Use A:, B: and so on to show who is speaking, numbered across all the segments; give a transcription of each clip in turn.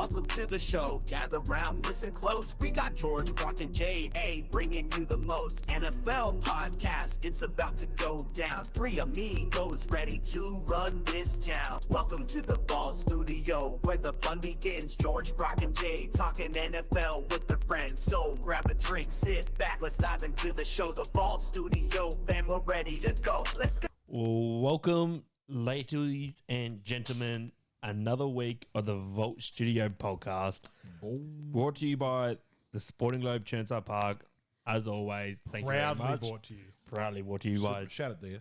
A: Welcome to the show. Gather round, listen close. We got George, Brock, and J.A. bringing you the most NFL podcast. It's about to go down. Three amigos ready to run this town. Welcome to the Ball Studio, where the fun begins. George, Brock, and Jay talking NFL with their friends. So grab a drink, sit back, let's dive into the show. The Ball Studio, fam, we're ready to go. Let's go.
B: Welcome, ladies and gentlemen. Another week of the Vault Studio podcast.
C: Boom.
B: Brought to you by the Sporting Globe Chermside Park. As always, thank you very much.
D: Proudly brought to you.
B: Proudly brought to you by.
C: Shout it there.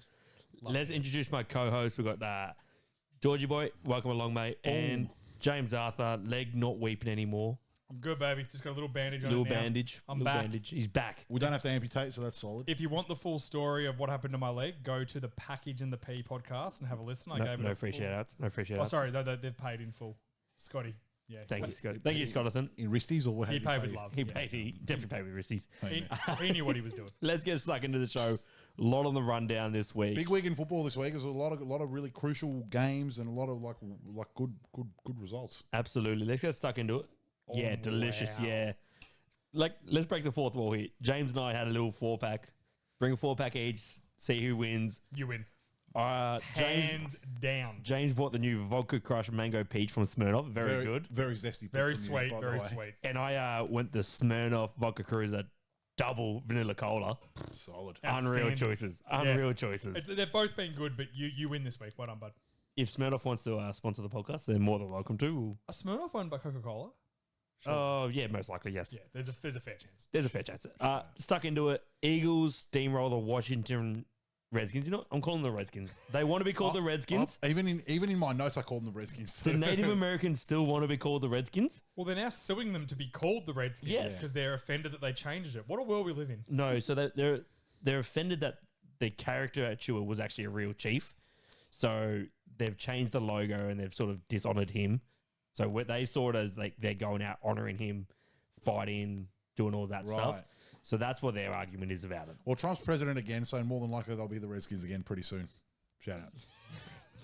B: Let's introduce my co-host. We've got Georgie Boy. Welcome along, mate. And James Arthur, leg not weeping anymore.
D: I'm good, baby. Just got a little bandage on
B: Little
D: it now.
B: bandage.
D: I'm
B: little
D: back.
B: bandage. He's back.
C: We don't have to amputate, so that's solid.
D: If you want the full story of what happened to my leg, go to the Package and the P podcast and have a listen. I gave it
B: No
D: a
B: free
D: full-
B: shout-outs. No free shout-outs.
D: Oh, sorry. They've paid in full. Scotty. Yeah.
B: Thank you, Scott. Thank you, Scottathan.
C: In wristies or what?
D: He paid with love.
B: He
D: Yeah.
B: paid. He definitely paid with wristies.
D: He knew what he was doing.
B: Let's get stuck into the show. A lot on the rundown this week.
C: Big week in football this week. There's a lot of really crucial games and a lot of like good results.
B: Absolutely. Let's get stuck into it. Yeah, delicious.
D: wow.
B: Yeah. Let's break the fourth wall here. James and I had a little 4-pack. Bring a 4-pack each. See who wins.
D: You win.
B: James
D: Hands down.
B: bought the new Vodka Crush Mango Peach from Smirnoff. Very good.
C: Very zesty.
D: Very
C: pick from
D: sweet.
C: you, by the
D: Very
C: way.
D: sweet.
B: And I went the Smirnoff Vodka Cruiser double vanilla cola.
C: Solid.
B: Unreal
D: Outstanding.
B: choices.
D: Yeah.
B: Unreal choices.
D: They've both been good, but you win this week. Well done, bud.
B: If Smirnoff wants to sponsor the podcast, they're more than welcome to.
D: A Smirnoff owned by Coca-Cola?
B: Oh, yeah, most likely, yes.
D: Yeah, there's a fair chance.
B: There's a fair chance. Stuck into it. Eagles steamroll the Washington Redskins. You know what? I'm calling them the Redskins. They want to be called the Redskins.
C: Even in my notes, I called them the Redskins.
B: The Native Americans still want to be called the Redskins?
D: Well, they're now suing them to be called the Redskins
B: Yes.
D: because they're offended that they changed it. What a world we live in.
B: No, so they're offended that the character at Chua was actually a real chief. So they've changed the logo and they've sort of dishonored him. So what they saw it as like they're going out honoring him, fighting, doing all that
C: Right.
B: stuff. So that's what their argument is about it.
C: Well, Trump's president again, so more than likely they'll be the Redskins again pretty soon. Shout out.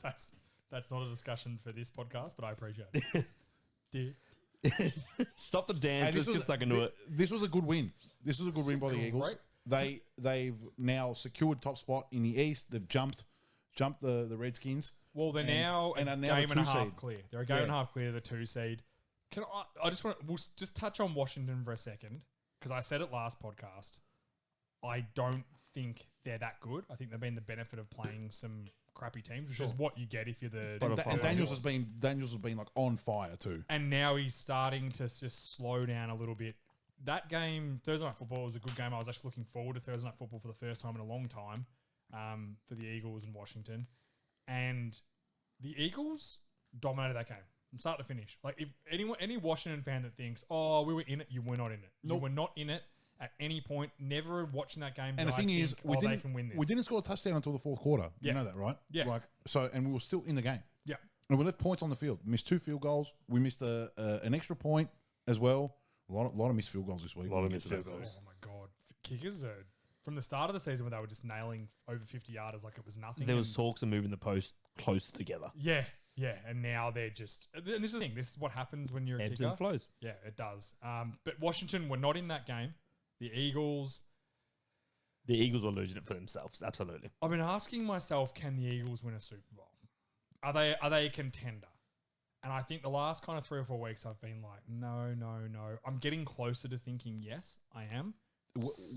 D: That's not a discussion for this podcast, but I appreciate it. Dear.
B: Stop the dance.
C: Hey,
B: Let's get stuck into it.
C: This was a good win. This was a good win by the Eagles. They've now secured top spot in the East. They've jumped the Redskins.
D: Well, they're now a
C: and are now
D: game
C: the
D: and a
C: 2
D: half
C: seed.
D: clear. They're a game and a
C: Yeah.
D: half clear, the 2 seed. We'll just touch on Washington for a second because I said it last podcast. I don't think they're that good. I think they've been the benefit of playing some crappy teams, which is what you get if you're the.
C: And Daniels has been like on fire too.
D: And now he's starting to just slow down a little bit. That game, Thursday Night Football, was a good game. I was actually looking forward to Thursday Night Football for the first time in a long time for the Eagles and Washington. And the Eagles dominated that game from start to finish. Like, if any Washington fan that thinks, oh, we were in it, you were not in it. You were not in it at any point. Never watching that game.
C: And the thing is,
D: they can win this.
C: we didn't score a touchdown until the fourth quarter.
D: Yeah.
C: You know that, right?
D: Yeah.
C: And we were still in the game.
D: Yeah.
C: And we left points on the field. Missed 2 field goals. We missed an extra point as well. A lot of missed field goals this week.
B: A lot of missed field goals.
D: Oh, my God. Kickers are... From the start of the season when they were just nailing over 50 yarders like it was nothing.
B: There was talks of moving the post closer together.
D: Yeah. And now they're just... And this is the thing. This is what happens when you're a
B: Ebbs
D: kicker.
B: and flows.
D: Yeah, it does. But Washington were not in that game. The Eagles...
B: The Eagles were losing it for themselves. Absolutely.
D: I've been asking myself, can the Eagles win a Super Bowl? Are they a contender? And I think the last kind of 3 or 4 weeks I've been like, no. I'm getting closer to thinking, yes, I am.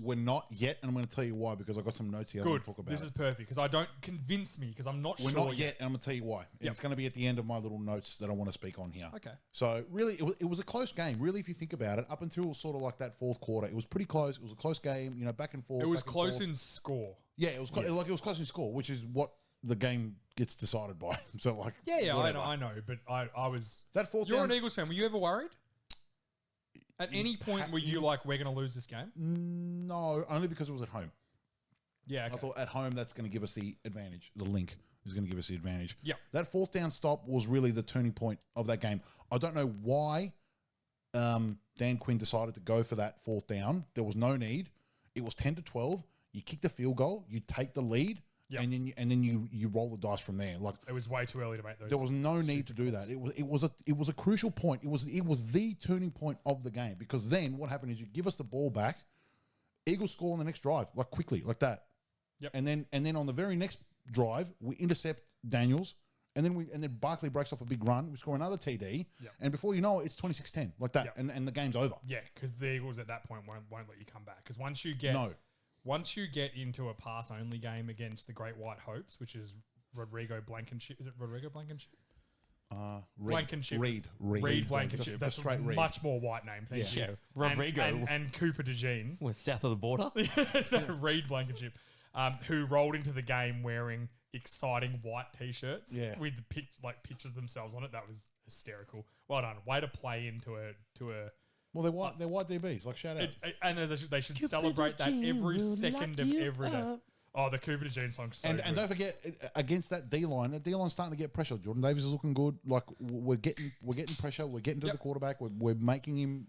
C: We're not yet, and I'm going to tell you why, because I've got some notes here I want
D: Good.
C: to talk about.
D: This is perfect because I don't convince me because I'm not
C: We're
D: sure
C: not yet, and I'm going to tell you why. And
D: Yep.
C: It's going to be at the end of my little notes that I want to speak on here.
D: Okay.
C: So really, it was a close game. Really, if you think about it, up until sort of like that fourth quarter, it was pretty close. It was a close game, back and forth.
D: It was
C: back and
D: close
C: forth.
D: in score.
C: Yeah, it was it was close in score, which is what the game gets decided by. So like,
D: Yeah,
C: whatever.
D: I know, but I was...
C: That fourth
D: You're
C: down-
D: an Eagles fan. Were you ever worried? At any point were you like, we're going to lose this game?
C: No, only because it was at home.
D: Yeah, okay.
C: I thought at home that's going to give us the advantage. The link is going to give us the advantage.
D: Yep.
C: That fourth down stop was really the turning point of that game. I don't know why Dan Quinn decided to go for that fourth down. There was no need. It was 10-12. You kick the field goal, you take the lead,
D: Yep.
C: and then you roll the dice from there. Like
D: It was way too early to make those.
C: there was no need to do that. It was a crucial point. It was the turning point of the game, because then what happened is you give us the ball back, Eagles score on the next drive like quickly like that.
D: Yep.
C: And then on the very next drive we intercept Daniels. And then Barkley breaks off a big run. We score another TD,
D: Yep.
C: and before you know it, it's 26-10 like that,
D: Yep.
C: and the game's over.
D: Yeah, because the Eagles at that point won't let you come back. Because once you get into a pass only game against the Great White Hopes, which is Rodrigo Blankenship, is it Rodrigo Blankenship? Blankenship.
C: Reed
D: Blankenship.
C: Just
D: That's
C: straight
D: a
C: Reed.
D: much more white name. Thank you.
B: Yeah, Rodrigo.
D: and Cooper DeJean.
B: We're south of the border.
D: Reed Blankenship, who rolled into the game wearing exciting white t-shirts with pictures themselves on it. That was hysterical. Well done. Way to play into a.
C: Well, they're white DBs. Like shout out.
D: And they should celebrate that every second of every day. Oh, the Cooper DeJean song. So
C: And
D: good.
C: don't forget, against that D line, that D line's starting to get pressure. Jordan Davis is looking good. Like we're getting pressure. We're getting to the quarterback. We're making him.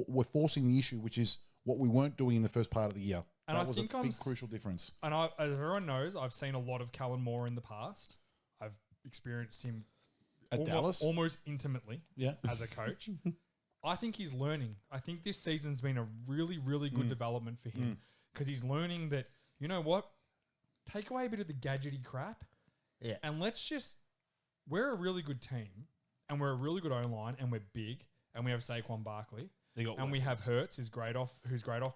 C: We're forcing the issue, which is what we weren't doing in the first part of the year.
D: And
C: that
D: I
C: was
D: think
C: a big crucial difference.
D: And as everyone knows, I've seen a lot of Kellen Moore in the past. I've experienced him
C: At Dallas?
D: almost intimately
C: Yeah.
D: as a coach. I think he's learning. I think this season's been a really, really good development for him because he's learning that, you know what? Take away a bit of the gadgety crap and we're a really good team and we're a really good O-line and we're big and we have Saquon Barkley. And we have Hurts, who's great off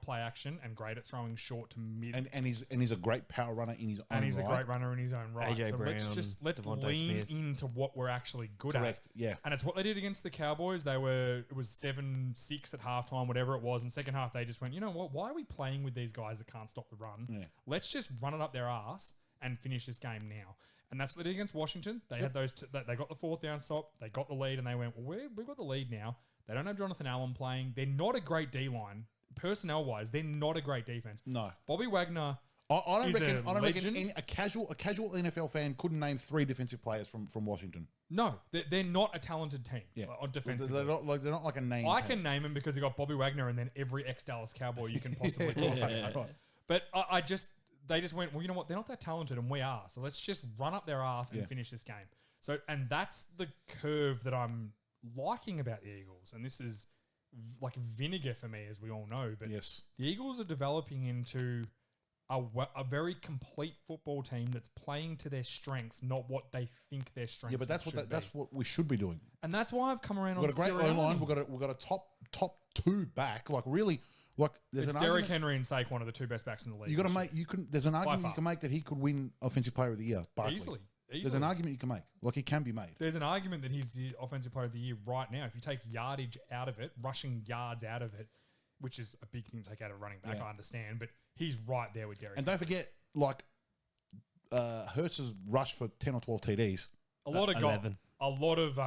D: play action and great at throwing short to mid.
C: And he's a great power runner in his own right.
D: And he's a great runner in his own right.
B: AJ
D: So
B: Brown,
D: let's
B: Devontae
D: lean
B: Smith.
D: into what we're actually good
C: Correct,
D: at.
C: yeah.
D: And it's what they did against the Cowboys. It was 7-6 at halftime, whatever it was. In second half, they just went, you know what? Why are we playing with these guys that can't stop the run?
C: Yeah.
D: Let's just run it up their ass and finish this game now. And that's what they did against Washington. They had those. They got the fourth down stop. They got the lead, and they went, well, we've got the lead now. They don't have Jonathan Allen playing. They're not a great D-line. Personnel-wise, they're not a great defense.
C: No.
D: Bobby Wagner...
C: I don't
D: He's
C: reckon.
D: a
C: I don't reckon
D: legend.
C: a casual NFL fan couldn't name 3 defensive players from Washington.
D: No, they're not a talented team
C: Yeah,
D: on defensive.
C: They're not like a name.
D: I
C: team.
D: can name them because they got Bobby Wagner and then every ex-Dallas Cowboy you can possibly talk about.
C: Right.
D: But they just went, well, you know what? They're not that talented and we are. So let's just run up their ass and finish this game. So, and that's the curve that I'm liking about the Eagles. And this is like vinegar for me, as we all know. But
C: Yes.
D: the Eagles are developing into a very complete football team that's playing to their strengths, not what they think their strengths.
C: Yeah, but that's what we should be doing.
D: and that's why I've come around.
C: We've got a
D: on
C: great O line.
D: Sirianni.
C: We've got a top 2 back. Like really, like there's
D: It's
C: an
D: Derrick
C: argument.
D: Henry and Saquon are the 2 best backs in the league.
C: You got to
D: this
C: make you can. There's an argument
D: far.
C: you can make that he could win Offensive Player of the Year. Barkley.
D: Easily.
C: There's an argument you can make. Like it can be made.
D: There's an argument that he's the offensive player of the year right now. If you take yardage out of it, rushing yards out of it, which is a big thing to take out of running back,
C: Yeah.
D: I understand, but he's right there with Derrick.
C: And don't forget, like Hurts has rushed for 10 or 12 TDs.
D: a lot of
B: 11.
D: a lot of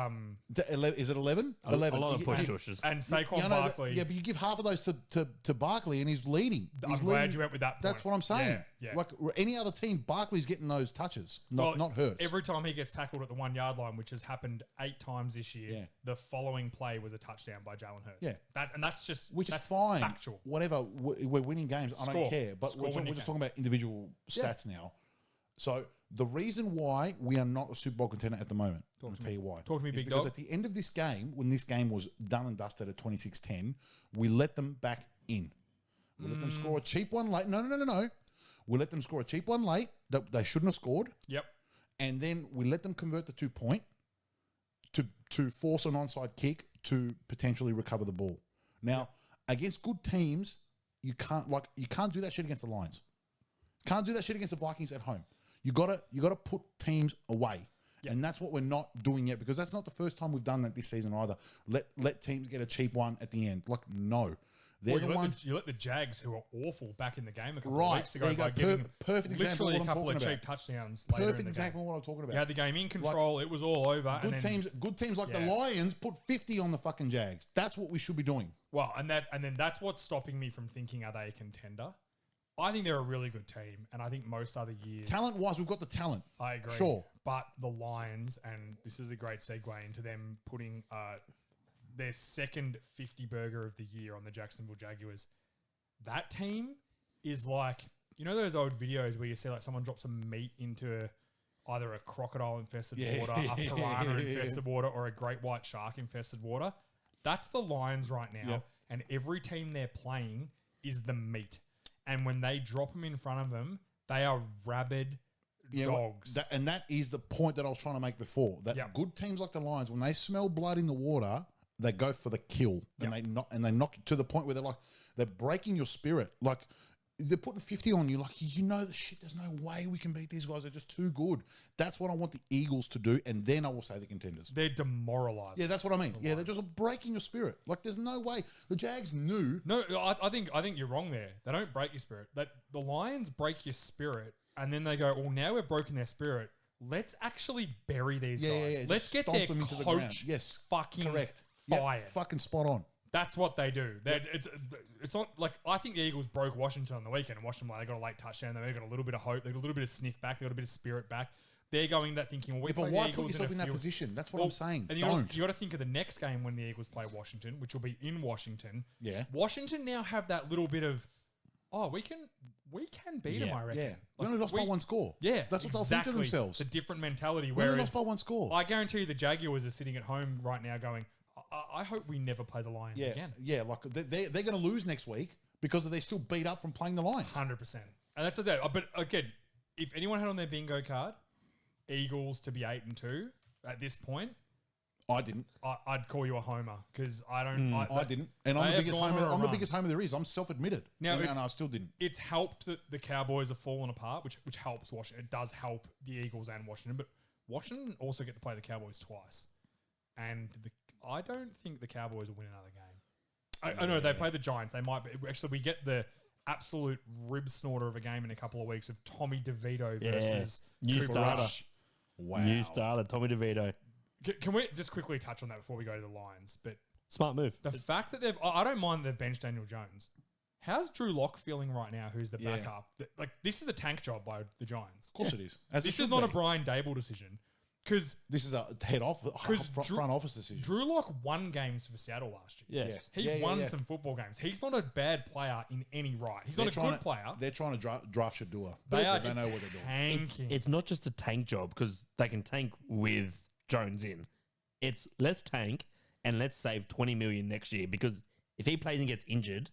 C: Is it 11?
B: A lot of push tushes.
D: and Saquon
C: Yeah,
D: Barkley.
C: yeah, but you give half of those to Barkley, and he's leading.
D: I'm
C: He's
D: glad
C: leading.
D: you went with that.
C: That's
D: point.
C: what I'm saying.
D: Yeah.
C: Like any other team, Barkley's getting those touches,
D: Well,
C: not Hurts.
D: Every time he gets tackled at the 1 yard line, which has happened 8 times this year,
C: Yeah.
D: the following play was a touchdown by Jalen Hurts.
C: Yeah.
D: Which
C: is fine.
D: Factual.
C: Whatever. We're winning games. I
D: Score.
C: don't care. But
D: Score
C: we're
D: winning
C: just
D: game.
C: talking about individual stats now. So the reason why we are not a Super Bowl contender at the moment, I'll tell you why.
D: Talk to me,
C: is
D: big
C: because
D: dog.
C: at the end of this game, when this game was done and dusted at 26-10, we let them back in. We let them score a cheap one late. No. We let them score a cheap one late that they shouldn't have scored.
D: Yep.
C: And then we let them convert the 2-point to force an onside kick to potentially recover the ball. Now, against good teams, you can't do that shit against the Lions. Can't do that shit against the Vikings at home. You gotta put teams away.
D: Yep.
C: And that's what we're not doing yet, because that's not the first time we've done that this season either. Let teams get a cheap one at the end. Like, no. They're
D: Well,
C: the ones.
D: you let the Jags, who were awful back in the game a couple
C: Right.
D: of weeks ago,
C: There you
D: by
C: go.
D: giving
C: Perfect example
D: literally
C: of
D: a
C: what I'm
D: couple of
C: talking
D: cheap
C: about.
D: touchdowns later in
C: Perfect
D: the
C: example
D: game.
C: of what I'm talking about.
D: You had the game in control. It was all over.
C: Good
D: and then,
C: teams like the
D: Yeah.
C: Lions put 50 on the fucking Jags. That's what we should be doing.
D: Well, and then that's what's stopping me from thinking, are they a contender? I think they're a really good team, and I think most other years...
C: Talent-wise, we've got the talent.
D: I agree.
C: Sure.
D: But the Lions, and this is a great segue into them putting their second 50 burger of the year on the Jacksonville Jaguars. That team is like you know those old videos where you see like someone drop some meat into either a crocodile infested
C: Yeah.
D: water, a piranha infested water, or a great white shark infested water. That's the Lions right now,
C: Yep.
D: and every team they're playing is the meat. And when they drop them in front of them, they are rabid dogs.
C: That is the point that I was trying to make before. That
D: Yep.
C: good teams like the Lions, when they smell blood in the water, they go for the kill, and they knock to the point where they're breaking your spirit. Like they're putting 50 on you. Like you know the shit. There's no way we can beat these guys. They're just too good. That's what I want the Eagles to do, and then I will say the contenders.
D: They're demoralized.
C: Yeah, that's what I mean. Yeah, they're just breaking your spirit. Like there's no way the Jags knew.
D: No, I think you're wrong there. They don't break your spirit. That the Lions break your spirit, and then they go, "Well, now we've broken their spirit. Let's actually bury these
C: Yeah,
D: guys.
C: yeah, yeah.
D: Let's
C: Just
D: get
C: stomp
D: their
C: them into the
D: coach
C: ground. Yes,
D: fucking
C: correct. Yep,
D: fired."
C: fucking spot on.
D: That's what they do. It's not like I think the Eagles broke Washington on the weekend and watched them like they got a late touchdown. They got a little bit of hope. They got a little bit of sniff back. They got a bit of spirit back. They're going that thinking, well, we
C: Yeah,
D: play
C: but
D: the
C: why
D: Eagles
C: put yourself
D: a
C: in that
D: few-
C: position? That's what
D: Well,
C: I'm saying.
D: And
C: Don't.
D: you got to think of the next game when the Eagles play Washington, which will be in Washington.
C: Yeah.
D: Washington now have that little bit of, we can beat them.
B: Yeah.
D: I reckon.
C: Yeah, we only lost by one score.
D: Yeah,
C: that's what they'll think to themselves.
D: It's a different mentality.
C: We only
D: Whereas
C: lost by one score.
D: I guarantee you, the Jaguars are sitting at home right now going, I hope we never play the Lions
C: Yeah,
D: again.
C: yeah. Like they're going to lose next week because they're still beat up from playing the Lions.
D: 100%. And that's that. But again, if anyone had on their bingo card, Eagles to be 8-2 at this point,
C: I didn't.
D: I'd call you a homer because I don't.
C: I didn't. And
D: They
C: I'm the
D: have
C: biggest
D: gone
C: homer.
D: on a
C: I'm the
D: run.
C: biggest homer there is. I'm self-admitted.
D: Now,
C: and
D: it's-
C: I still didn't.
D: It's helped that the Cowboys have fallen apart, which helps Washington. It does help the Eagles and Washington, but Washington also get to play the Cowboys twice, and I don't think the Cowboys will win another game. I know they play the Giants. They might be. Actually, we get the absolute rib snorter of a game in a couple of weeks of Tommy DeVito versus
B: New
D: Cooper
B: starter.
D: Rush.
C: Wow.
B: New starter, Tommy DeVito.
D: Can we just quickly touch on that before we go to the Lions? But
B: Smart move.
D: the fact that I don't mind they've benched Daniel Jones. How's Drew Lock feeling right now? Who's the
C: Yeah.
D: backup? Like this is a tank job by the Giants.
C: Of course it is. As it
D: This
C: should
D: is not a
C: be.
D: Brian Dable decision because
C: This is a head off front office decision.
D: Drew Lock won games for Seattle last year.
B: Yeah.
C: Yeah.
D: He
C: Yeah, yeah,
D: won
C: yeah.
D: some football games. He's not a bad player in any right. He's not a good player.
C: They're trying to draft Shadua.
D: They are
C: They know what they're doing.
D: tanking.
B: It's not just a tank job because they can tank with Jones in. It's let's tank and let's save 20 million next year because if he plays and gets injured,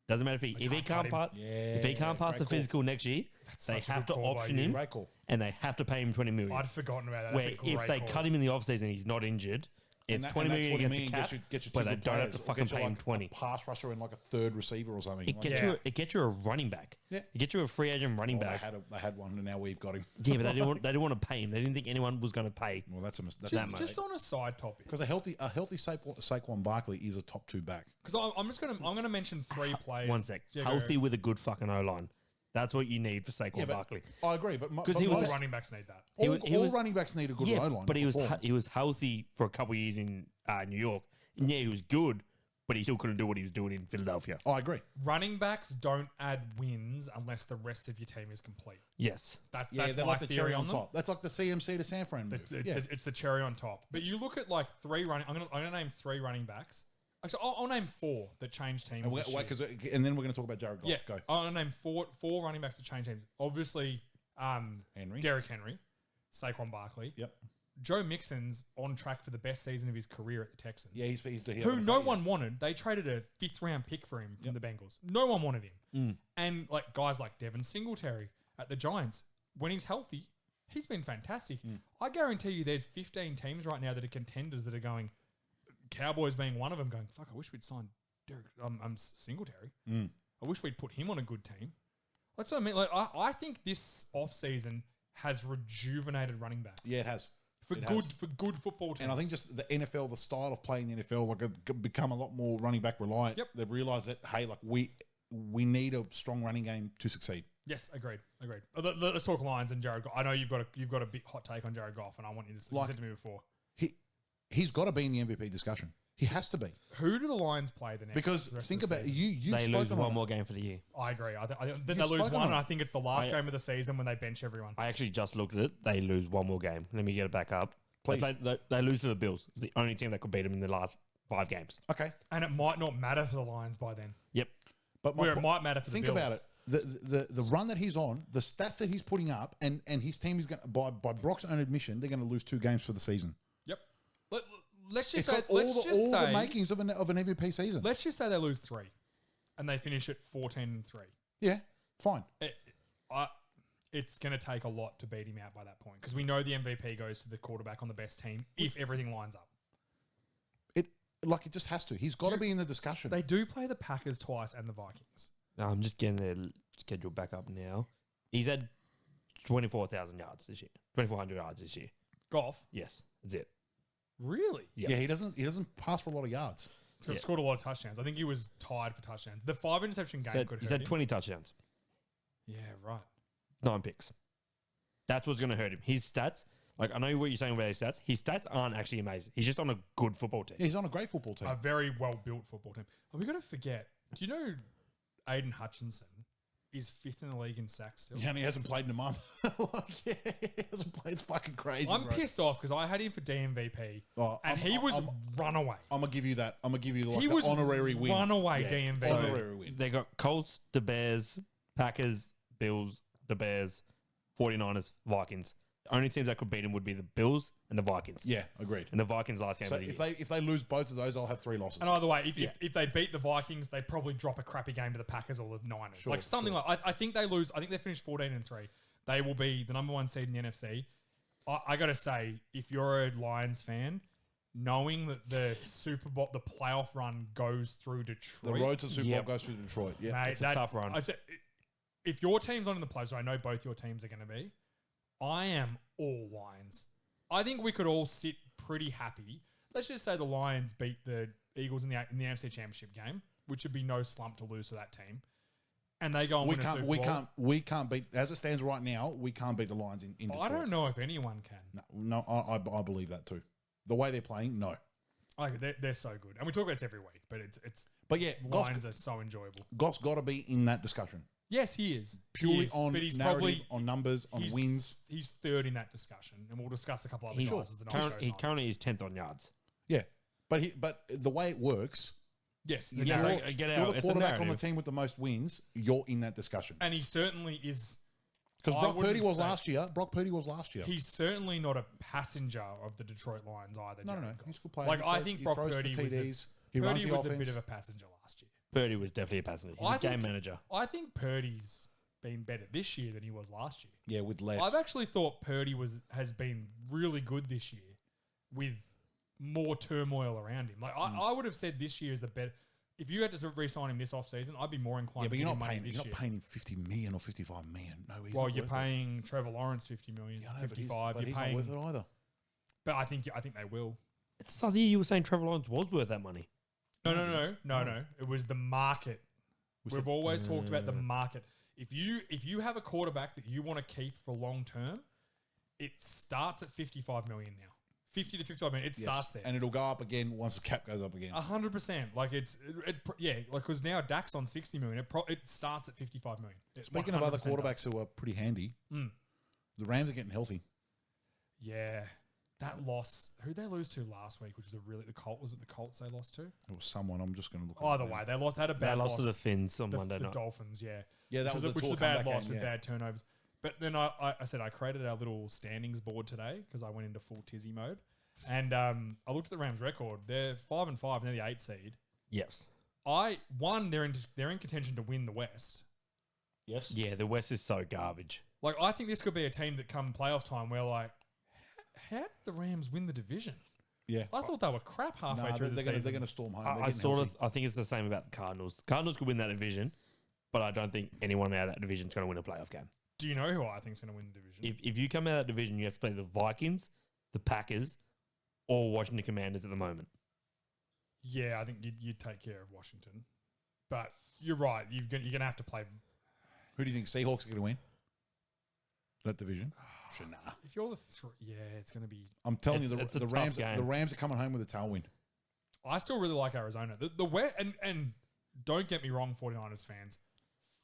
B: doesn't matter if he
D: can't cut him.
B: pass if he can't pass
C: great
B: the
C: call.
B: physical next year,
D: That's
B: they
D: such a
B: have
D: good
B: to
D: call by
B: option
D: you.
B: him
C: Great call.
B: and they have to pay him 20 million.
D: I'd forgotten about that. That's
B: Where
D: a great
B: if they
D: call.
B: cut him in the offseason and he's not injured, it's 20 million against the cap,
C: gets you
B: but
C: two
B: they
C: good
B: don't have
C: players.
B: to
C: Or
B: fucking
C: get you
B: pay him
C: like
B: 20.
C: A pass rusher and like a third receiver or something.
B: It
C: Like,
B: gets
D: Yeah.
B: you. It gets you a running back.
C: Yeah.
B: It gets you a free agent running
C: well,
B: back.
C: they had one, and now we've got him.
B: Yeah, but they didn't want to pay him. They didn't think anyone was going to pay.
C: Well, that's a mistake.
B: That
D: Just on a side topic,
C: Because a healthy Saquon Barkley is a top 2 back.
D: because I'm gonna mention 3 players.
B: One sec.
D: Yeah, go.
B: Healthy with a good fucking O line. That's what you need for Saquon
C: Yeah, but
B: Barkley.
C: I agree, but
B: 'Cause he was
D: All
C: most-
D: running backs need that.
B: he
C: all,
B: was- he
C: all
B: was-
C: running backs need a good
B: Yeah,
C: O line.
B: but he was
C: perform.
B: he was healthy for a couple of years in New York. And yeah, he was good, but he still couldn't do what he was doing in Philadelphia.
C: I agree.
D: Running backs don't add wins unless the rest of your team is complete.
B: Yes.
C: Yeah,
D: That's
C: they're
D: my
C: like the
D: theory
C: cherry on
D: on them.
C: top. That's like the CMC to San Fran move.
D: It's the cherry on top. But you look at like 3 running. I'm gonna name 3 running backs. Actually, I'll name 4 that changed teams.
C: and,
D: this year.
C: and then we're going to talk about Jared Goff.
D: Yeah,
C: Go.
D: I'll name four running backs that changed teams. Obviously,
C: Henry.
D: Derrick Henry, Saquon Barkley.
C: Yep.
D: Joe Mixon's on track for the best season of his career at the Texans.
C: Yeah, he's
D: Who no one wanted. They traded a 5th round pick for him from the Bengals. No one wanted him. And like guys like Devin Singletary at the Giants, when he's healthy, he's been fantastic. I guarantee you there's 15 teams right now that are contenders that are going, Cowboys being one of them, going, fuck, I wish we'd signed Derek Singletary. I wish we'd put him on a good team. That's what I mean. Like I think this offseason has rejuvenated running backs.
C: Yeah, it has.
D: For
C: It
D: good
C: has.
D: for good football teams.
C: And I think just the NFL, the style of playing the NFL, like have become a lot more running back reliant.
D: Yep.
C: They've realised that hey, like we need a strong running game to succeed.
D: Yes, agreed. Let's talk Lions and Jared Goff. I know you've got a big hot take on Jared Goff, and I want you to you
C: Like-
D: said to me before.
C: He's got to be in the MVP discussion. He has to be
D: Who do the Lions play the next?
C: because
D: rest
C: think
D: of the
C: about it.
D: season?
C: You've
B: They lose
C: spoken
B: one
C: on
B: more
C: it.
B: game for the year.
D: I agree. Then they
C: You've
D: lose
C: spoken
D: one.
C: on
D: And
C: it.
D: I think it's the last
B: I-
D: game of the season when they bench everyone.
B: I actually just looked at it. They lose one more game. Let me get it back up.
C: Please.
B: They lose to the Bills. It's the only team that could beat them in the last 5 games.
C: Okay,
D: And it might not matter for the Lions by then.
B: Yep.
C: but
D: Where it might matter for the
C: think
D: Bills.
C: about it. the run that he's on, the stats that he's putting up, and his team is going to, by Brock's own admission, they're going to lose 2 games for the season.
D: Yep. Let's
C: It's
D: just say,
C: got all the makings of an MVP season.
D: let's just say they lose 3, and they finish at 14-3.
C: Yeah, fine.
D: It's going to take a lot to beat him out by that point because we know the MVP goes to the quarterback on the best team if everything lines up.
C: It just has to. He's got to be in the discussion.
D: They do play the Packers twice and the Vikings.
B: No, I'm just getting their schedule back up now. He's had 24,000 yards this year. 2,400 yards this year.
D: Golf,
B: Yes, that's it.
D: really?
B: Yeah.
C: Yeah, he doesn't pass for a lot of yards.
D: He's scored a lot of touchdowns. I think he was tied for touchdowns. The 5 interception game could
B: He's
D: hurt
B: had
D: him.
B: 20 touchdowns,
D: Yeah, right.
B: 9 picks. That's what's going to hurt him. His stats, like I know what you're saying about his stats. His stats aren't actually amazing. He's just on a good football team.
C: Yeah, he's on a great football team.
D: A very well built football team. Are we going to forget? Do you know Aiden Hutchinson is 5th in the league in sacks still?
C: Yeah, and he hasn't played in a month. He hasn't played. It's fucking crazy.
D: I'm
C: bro.
D: pissed off because I had him for DMVP
C: Oh,
D: and he was runaway.
C: I'm gonna give you that. I'm gonna give you
D: He
C: the
D: was
C: honorary win.
D: runaway DMV.
C: Honorary win.
B: They got Colts, the Bears, Packers, Bills, the Bears, 49ers, Vikings. The only teams that could beat him would be the Bills and the Vikings.
C: Yeah, agreed.
B: And the Vikings last game
C: So
B: of the
C: if
B: year.
C: they lose both of those, I'll have 3 losses.
D: And either way, if they beat the Vikings, they probably drop a crappy game to the Packers or the Niners.
C: Sure,
D: like something like I think they lose. I think they finish 14-3. They will be the number 1 seed in the NFC. I got to say, if you're a Lions fan, knowing that the Super Bowl, the playoff run goes through
C: The
D: Detroit,
C: road to Super Bowl
B: Yep.
C: goes through Detroit. Yeah,
D: mate,
B: It's a tough run.
D: I said, if your team's not in the playoffs, I know both your teams are going to be. I am all Lions. I think we could all sit pretty happy. Let's just say the Lions beat the Eagles in the NFC Championship game, which would be no slump to lose to that team. And they go and win a Super Bowl.
C: We can't beat, as it stands right now, we can't beat the Lions in Detroit.
D: I don't know if anyone can.
C: No, I believe that too. The way they're playing, no.
D: They're so good. And we talk about this every week, but it's
C: But yeah,
D: Lions are so enjoyable.
C: Goff's got to be in that discussion.
D: Yes, he is.
C: Purely
D: He is,
C: on
D: but he's
C: narrative,
D: probably
C: on numbers, on
D: he's-
C: wins.
D: He's 3rd in that discussion, and we'll discuss a couple other
B: He's
D: guys as the night goes
B: he
D: on.
B: currently is 10th on yards.
C: Yeah. But the way it works,
D: Yes, the
C: if
B: Yeah,
C: you're,
D: narrative.
B: I get
C: if
B: out.
C: you're the
B: It's a
C: quarterback on the
B: narrative.
C: team with the most wins, you're in that discussion.
D: And he certainly is.
C: Because
D: I
C: Brock Purdy
D: wouldn't
C: was
D: say-
C: last year. Brock Purdy was last year.
D: He's certainly not a passenger of the Detroit Lions either.
C: No,
D: Jared Goff.
C: he's a good player.
D: Like
C: He
D: I
C: throws-
D: think
C: he
D: Brock
C: throws for
D: Purdy was
C: TDs. He runs
D: Purdy
C: the
D: was a
C: offense.
D: bit of a passenger last year.
B: Purdy was definitely a passenger. He's
D: I
B: a game
D: think-
B: manager.
D: I think Purdy's been better this year than he was last year.
C: Yeah, with less.
D: I've actually thought Purdy has been really good this year with more turmoil around him. Like I would have said this year is a better. If you had to re-sign him this offseason, I'd be more inclined
C: Yeah,
D: to
C: but
D: give
C: you're
D: him
C: not
D: money
C: paying.
D: this
C: You're
D: year.
C: not paying him 50 million or 55 million. No, he's
D: Well,
C: not
D: you're
C: worth it.
D: paying Trevor Lawrence 50 million,
C: Yeah, I know, but
D: 55.
C: But
D: You're
C: he's
D: paying,
C: not worth it either.
D: but I think they will.
B: It's the other year you were saying Trevor Lawrence was worth that money.
D: No. It was the market.
C: We
D: We've
C: said-
D: always talked about the market. If you have a quarterback that you want to keep for long term, it starts at 55 million now. 50 to 55 million. It
C: Yes.
D: starts there.
C: And it'll go up again once the cap goes up again.
D: 100%. Like like because now Dak's on 60 million. It starts at 55 million.
C: Speaking of other
D: 100%
C: quarterbacks
D: does.
C: who are pretty handy,
D: Mm.
C: the Rams are getting healthy.
D: Yeah, that loss. Who'd they lose to last week? Which was the Colt. Was it the Colts they lost to?
C: It was someone. I'm just going to look.
D: Either
C: at it now.
D: way, they lost. They had a
B: They
D: bad
B: lost
D: loss
B: to the Finns on Monday
D: the
B: night.
D: Dolphins. Yeah.
C: Yeah, that was the
D: which
C: tour
D: was a bad
C: comeback
D: loss
C: game,
D: with
C: yeah.
D: bad turnovers. But then I said I created our little standings board today because I went into full tizzy mode, and I looked at the Rams' record. They're 5-5, and they're the 8 seed.
B: Yes.
D: They're in contention to win the West.
C: Yes.
B: Yeah, the West is so garbage.
D: Like I think this could be a team that come playoff time where like, how did the Rams win the division?
C: Yeah.
D: I thought they were crap halfway
C: Nah,
D: through the
C: they're
D: season.
C: going to storm home.
B: I think it's the same about the Cardinals. The Cardinals could win that division, but I don't think anyone out of that division is going to win a playoff game.
D: Do you know who I think is going to win the division?
B: If you come out of that division, you have to play the Vikings, the Packers, or Washington Commanders at the moment.
D: Yeah, I think you'd take care of Washington. But you're right. You're going to have to play.
C: Who do you think Seahawks are going to win? That division? Sure, nah.
D: If you're it's going to be.
C: I'm telling you,
B: It's a
C: the
B: tough
C: Rams.
B: game.
C: The Rams are coming home with a tailwind.
D: I still really like Arizona. The West, and don't get me wrong, 49ers fans.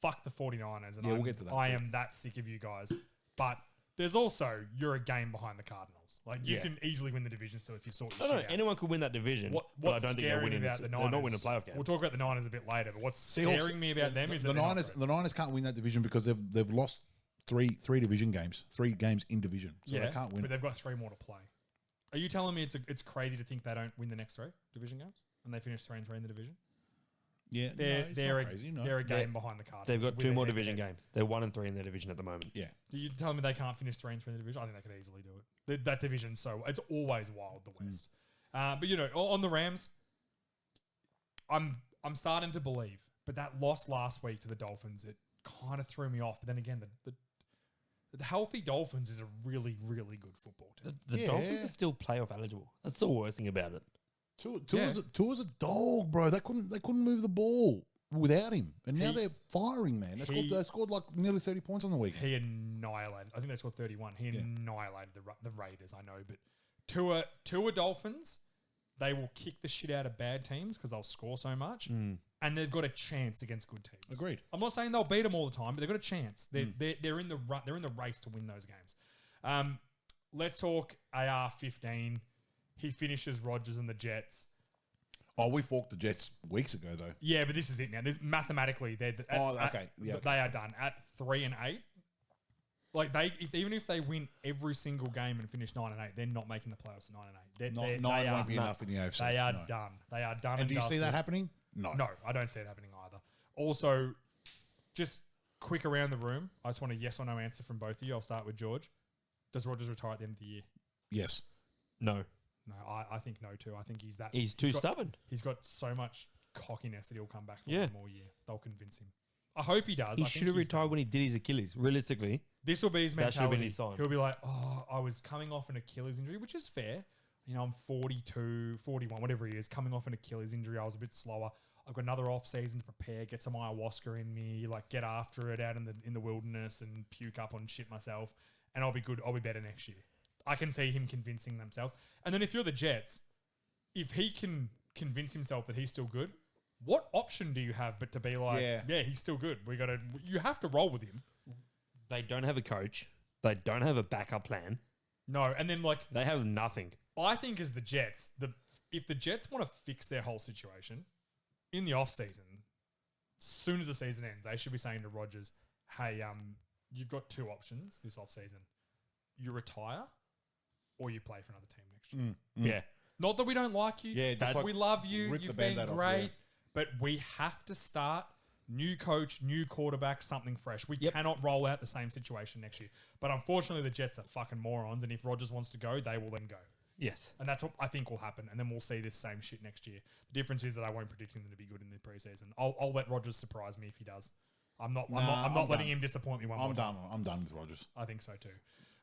D: Fuck the 49ers. And
C: Yeah, we'll get to that
D: I
C: too.
D: am that sick of you guys. But there's also you're a game behind the Cardinals. Like you
B: Yeah.
D: can easily win the division still if you sort your
B: I don't
D: shit
B: know.
D: out.
B: Anyone could win that division.
D: What,
B: but I
D: what's
B: don't think they're
D: scaring me
B: winning
D: about the Niners?
B: They're not winning a playoff game.
D: We'll talk about the Niners a bit later. But what's
C: Seahawks-
D: scaring me about them is
C: the
D: that they're not
C: Niners.
D: great.
C: The Niners can't win that division because they've lost three division games, 3 games in division, so they can't win.
D: but they've got 3 more to play. Are you telling me it's crazy to think they don't win the next 3 division games and they finish 3-3 in the division?
C: Yeah,
D: They're
C: it's
D: they're
C: not
D: a,
C: crazy. No.
D: they're a game behind the Cardinals.
B: They've got
D: with
B: 2
D: a
B: more
D: head-to-head.
B: division games. They're 1-3 in their division at the moment.
C: Yeah,
D: Do you tell me they can't finish 3-3 in the division? I think they could easily do it. That division, so it's always wild, the West. But you know, on the Rams, I'm starting to believe. But that loss last week to the Dolphins, it kind of threw me off. But then again, the healthy Dolphins is a really, really good football team.
B: The
C: Yeah.
B: Dolphins are still playoff eligible. That's the worst thing about it.
C: Tua's a dog, bro. They couldn't move the ball without him, and now
D: He-
C: they're firing, man. They scored like nearly 30 points on the weekend.
D: He annihilated. I think they scored 31. He annihilated the Raiders. I know, but Tua Dolphins, they will kick the shit out of bad teams because they'll score so much, and they've got a chance against good teams.
C: Agreed.
D: I'm not saying they'll beat them all the time, but they've got a chance. They're in the race to win those games. Let's talk AR-15. He finishes Rodgers and the Jets.
C: Oh, we forked the Jets weeks ago, though.
D: Yeah, but this is it now. Mathematically, they are done at 3-8. Like even if they win every single game and finish 9-8, they're not making the playoffs at 9-8.
C: Nine won't be enough in the AFC.
D: They are
C: no.
D: done. They are done.
C: And do you see
D: dusted.
C: that happening? No.
D: No, I don't see it happening either. Also, just quick around the room. I just want a yes or no answer from both of you. I'll start with George. Does Rodgers retire at the end of the year?
C: Yes.
B: No.
D: No, I think no too. I think he's
B: He's stubborn.
D: He's got so much cockiness that he'll come back for
B: Yeah.
D: one more year. They'll convince him. I hope he does.
B: He
D: I think
B: should have
D: he's
B: retired
D: done.
B: when he did his Achilles. Realistically,
D: This will be his
B: That should have been
D: mentality.
B: his sign.
D: He'll be like, oh, I was coming off an Achilles injury, which is fair. You know, I'm 42, 41, whatever he is, coming off an Achilles injury. I was a bit slower. I've got another off season to prepare, get some ayahuasca in me, like get after it out in the wilderness and puke up on shit myself, and I'll be good. I'll be better next year. I can see him convincing themselves. And then if you're the Jets, if he can convince himself that he's still good, what option do you have but to be like, yeah he's still good. You have to roll with him.
B: they don't have a coach. They don't have a backup plan.
D: No, and then like
B: They have nothing.
D: I think as the Jets, if the Jets want to fix their whole situation in the off season, as soon as the season ends, they should be saying to Rodgers, "Hey, you've got 2 options this off season: you retire, or you play for another team next year."
B: Yeah.
D: Not that we don't like you.
C: Yeah, just like
D: we love you.
C: rip the
D: You've been
C: Band-Aid off,
D: great,
C: yeah.
D: but we have to start. New coach, new quarterback, something fresh. We cannot roll out the same situation next year. But unfortunately, the Jets are fucking morons, and if Rodgers wants to go, they will then go.
B: Yes.
D: And that's what I think will happen. And then we'll see this same shit next year. The difference is that I won't predict him to be good in the preseason. I'll let Rodgers surprise me if he does. I'm not letting him disappoint me one more time.
C: I'm done with Rodgers.
D: I think so too.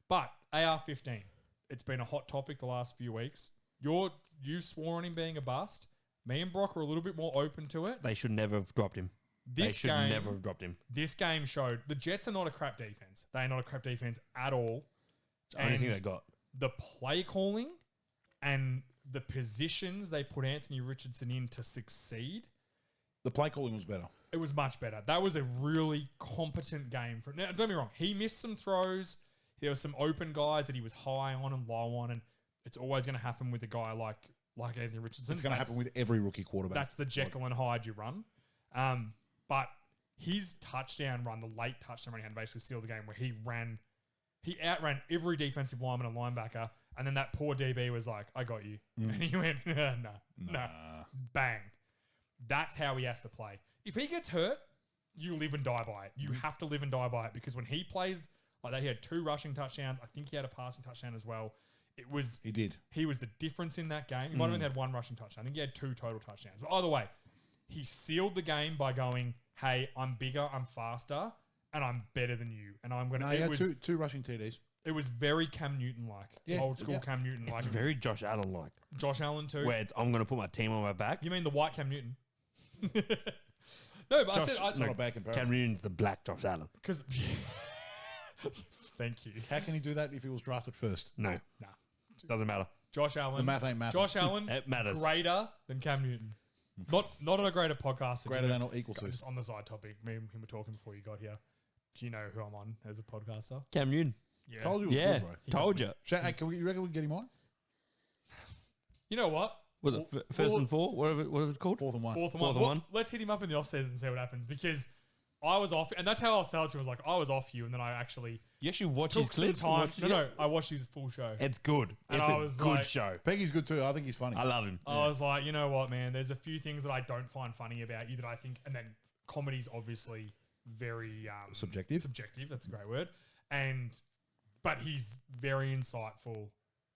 D: But AR-15, it's been a hot topic the last few weeks. You swore on him being a bust. Me and Brock are a little bit more open to it.
B: They should never have dropped him. They should never have dropped him.
D: This game showed the Jets are not a crap defense. They are not a crap defense at all.
B: It's the only thing
D: And
B: they got.
D: the play calling and the positions they put Anthony Richardson in to succeed,
C: The play calling was better.
D: it was much better. That was a really competent game. Now, don't get me wrong. He missed some throws. There were some open guys that he was high on and low on, and it's always going to happen with a guy like Anthony Richardson.
C: It's going to happen with every rookie quarterback.
D: That's the Jekyll and Hyde you run. But his touchdown run, the late touchdown run, he had to basically seal the game where he outran every defensive lineman and linebacker, and then that poor DB was like, "I got you," and he went, "No, bang." That's how he has to play. If he gets hurt, you live and die by it. You have to live and die by it because when he plays like that, he had 2 rushing touchdowns. I think he had a passing touchdown as well.
C: He did.
D: He was the difference in that game. He might have only had 1 rushing touchdown. I think he had 2 total touchdowns. But either way, he sealed the game by going, "Hey, I'm bigger, I'm faster, and I'm better than you." And I'm going to.
C: No, he had two rushing TDs.
D: It was very Cam Newton like,
C: Yeah,
D: old school
C: yeah.
D: Cam Newton like.
B: It's very Josh Allen like.
D: Josh Allen too.
B: Where it's, I'm going to put my team on my back.
D: You mean the white Cam Newton? No, but
B: Josh-
D: I said
C: Not a bad comparison.
B: Cam Newton's the black Josh Allen.
D: because. Thank you.
C: How can he do that if he was drafted first?
B: No.
D: Nah.
B: Doesn't matter.
D: Josh Allen.
C: The math ain't math.
D: Josh Allen.
B: It matters.
D: Greater than Cam Newton. Not a greater podcast.
C: Greater than or equal to.
D: Just on the side topic. Me and him were talking before you got here. Do you know who I'm on as a podcaster?
B: Cam Newton.
D: Yeah.
C: Told you it was
B: Yeah,
C: good, bro.
B: told you.
C: Hey, you reckon we can get him on?
D: You know what?
B: Was it first and four? What was it called?
C: 4th and 1.
D: Fourth and
B: Fourth
D: one.
B: and one.
D: Let's hit him up in the off season and see what happens because I was off, and that's how I was telling you. Was like I was off you, and then I actually
B: You actually watch his
D: took some
B: clips?
D: time. No, I watched his full show.
B: It's good.
D: And
B: It's
D: I
B: a
D: was
B: good
D: like-
B: show.
C: Peggy's good too. I think he's funny.
B: I love him.
D: I was like, you know what, man? There's a few things that I don't find funny about you that I think, and then comedy's obviously very
C: Subjective.
D: Subjective. That's a great word. But he's very insightful.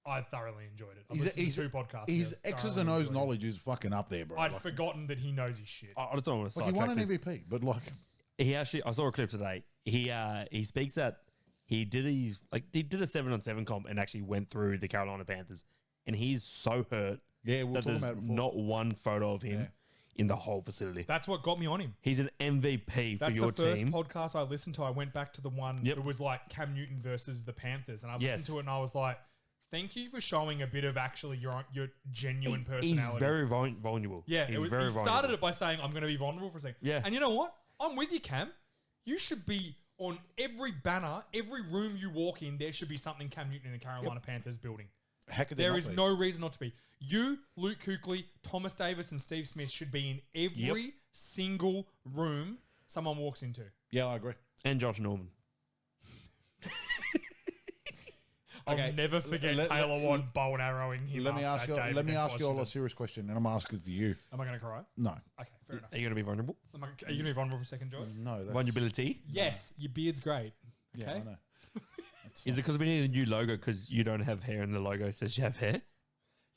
D: I thoroughly enjoyed it. I've listened to 2 podcasts.
C: His
D: I've
C: X's
D: thoroughly
C: and O's
D: enjoyed it.
C: knowledge is fucking up there, bro.
D: I'd
C: Like,
D: forgotten that he knows his shit.
B: I just don't want to
C: he won
B: sidetrack
C: an
B: this.
C: MVP, but like,
B: He actually, I saw a clip today. He speaks that he did a 7-on-7 comp and actually went through the Carolina Panthers, and he's so hurt
C: yeah, we'll
B: that
C: talk
B: there's
C: about it before.
B: not one photo of him
C: Yeah.
B: in the whole facility.
D: That's what got me on him.
B: He's an MVP for
D: That's
B: your
D: the first
B: team.
D: podcast I listened to. I went back to the one.
B: Yep.
D: It was like Cam Newton versus the Panthers, and I
B: Yes.
D: listened to it and I was like, "Thank you for showing a bit of actually your genuine
B: He's
D: personality."
B: very vulnerable.
D: Yeah,
B: he's
D: he
B: very
D: started
B: vulnerable.
D: it by saying, "I'm going to be vulnerable for a second."
B: Yeah.
D: And you know what? I'm with you, Cam. You should be on every banner, every room you walk in. There should be something Cam Newton in the Carolina Panthers building.
C: How could
D: There
C: not
D: is
C: be?
D: no reason not to be. You, Luke Kuechly, Thomas Davis, and Steve Smith should be in every single room someone walks into.
C: Yeah, I agree.
B: And Josh Norman.
D: I'll
C: Okay,
D: never forget
C: let-
D: Taylor Watt bow and arrowing him.
C: Let me
D: after
C: ask
D: that
C: you.
D: game
C: Let me
D: against
C: ask you all a
D: Washington.
C: serious question, and I'm asking to you.
D: Am I going to cry?
C: No,
D: Okay, fair enough.
B: Are you going to be vulnerable?
D: Are you going to be vulnerable for a second, George?
C: no. That's,
B: Vulnerability?
D: Yes, your beard's great.
C: Yeah,
D: Okay.
C: I know.
B: Is it because we need a new logo because you don't have hair and the logo says you have hair?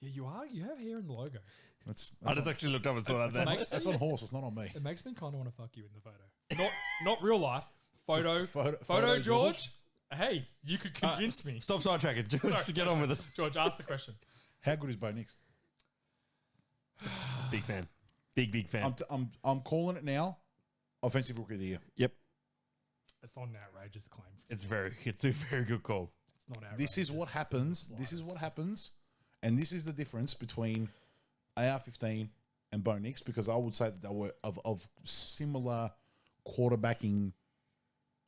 D: Yeah, you are. You have hair in the logo.
C: That's,
B: I just actually looked up and saw that.
D: That's
B: there.
D: makes
C: that's on horse. It's not on me.
D: It makes me kind of want to fuck you in the photo. Not real life. Photo.
C: Just photo
D: Photo,
C: George.
D: George. Hey, you could convince me.
B: Stop sidetracking. George,
D: Sorry,
B: get on with it.
D: George, ask the question.
C: How good is Bo Nix?
B: Big fan. Big fan.
C: I'm calling it now. Offensive Rookie of the Year.
B: Yep.
D: It's not an outrageous claim.
B: It's a very good call.
D: It's not outrageous.
C: This is what happens. This is what happens, and this is the difference between AR-15 and Bo Nix, because I would say that they were of similar quarterbacking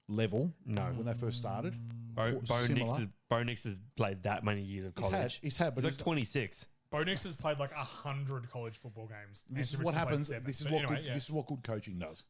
C: level.
B: No.
C: when they first started.
B: Bo
C: Similar.
B: Nix has played that many years of college.
C: He's had, but
B: He's like 26.
D: Bo Nix has played like 100 college football games.
C: this is
D: Anthony
C: what
D: Richardson played
C: happens.
D: 7.
C: This is
D: But
C: what
D: anyway,
C: good,
D: yeah.
C: this is what good coaching does.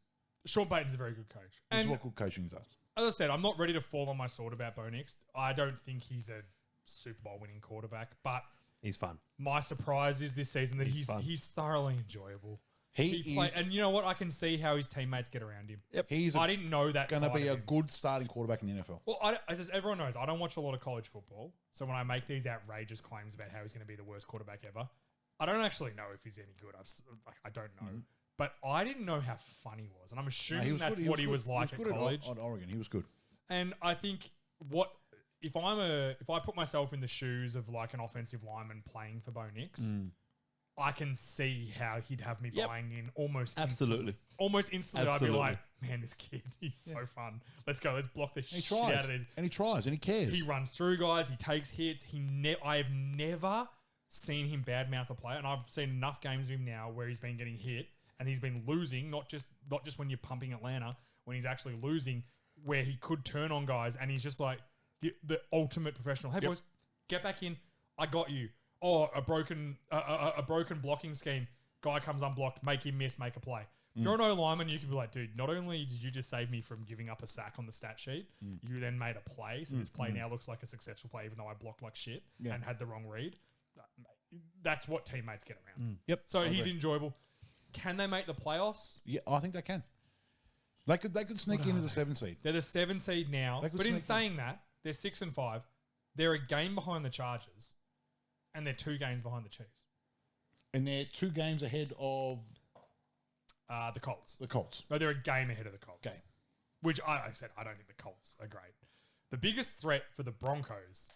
D: Sean Payton's a very good coach.
C: This is
D: And
C: what good coaching does.
D: as I said, I'm not ready to fall on my sword about Bo Nix. I don't think he's a Super Bowl winning quarterback, but
B: He's fun.
D: my surprise is this season that
B: He's fun.
D: he's thoroughly enjoyable.
C: He
D: Play,
C: is
D: and you know what? I can see how his teammates get around him.
C: he's
D: I didn't know that.
C: going to
D: side
C: be
D: of
C: a
D: him.
C: good starting quarterback in the NFL.
D: Well, as everyone knows, I don't watch a lot of college football. So when I make these outrageous claims about how he's going to be the worst quarterback ever, I don't actually know if he's any good. I don't know. But I didn't know how fun he was. And I'm
C: No,
D: assuming
C: he was
D: that's
C: good.
D: what he
C: good.
D: was like
C: good
D: at college.
C: at Oregon. He was good.
D: And I think if I put myself in the shoes of like an offensive lineman playing for Bo Nix, I can see how he'd have me
B: Yep.
D: buying in almost
B: Absolutely.
D: instantly. Almost instantly,
B: Absolutely.
D: I'd be like, man, this kid, he's so fun. Let's go. Let's block the
C: He
D: shit out
C: tries,
D: of these.
C: and he tries, and he cares.
D: He runs through guys. He takes hits. I have never seen him badmouth a player, and I've seen enough games of him now where he's been getting hit and he's been losing. Not just when you're pumping Atlanta, when he's actually losing, where he could turn on guys, and he's just like the ultimate professional. Hey
B: Yep.
D: boys, get back in. I got you. Oh, a broken blocking scheme. Guy comes unblocked. Make him miss. Make a play. If you're an O lineman, you can be like, dude, not only did you just save me from giving up a sack on the stat sheet, you then made a play. So this play now looks like a successful play, even though I blocked like shit and had the wrong read. That's what teammates get around.
C: Yep.
D: So
C: I
D: he's
C: agree.
D: enjoyable. Can they make the playoffs?
C: Yeah, I think they can. They could sneak into the 7 seed.
D: They're the 7 seed now.
C: They could
D: But in
C: sneak in.
D: saying that, they're 6-5. They're a game behind the Chargers, and they're 2 games behind the Chiefs.
C: And they're 2 games ahead of
D: The Colts.
C: the Colts.
D: No, they're a game ahead of the Colts.
C: Okay.
D: Which I said, I don't think the Colts are great. The biggest threat for the Broncos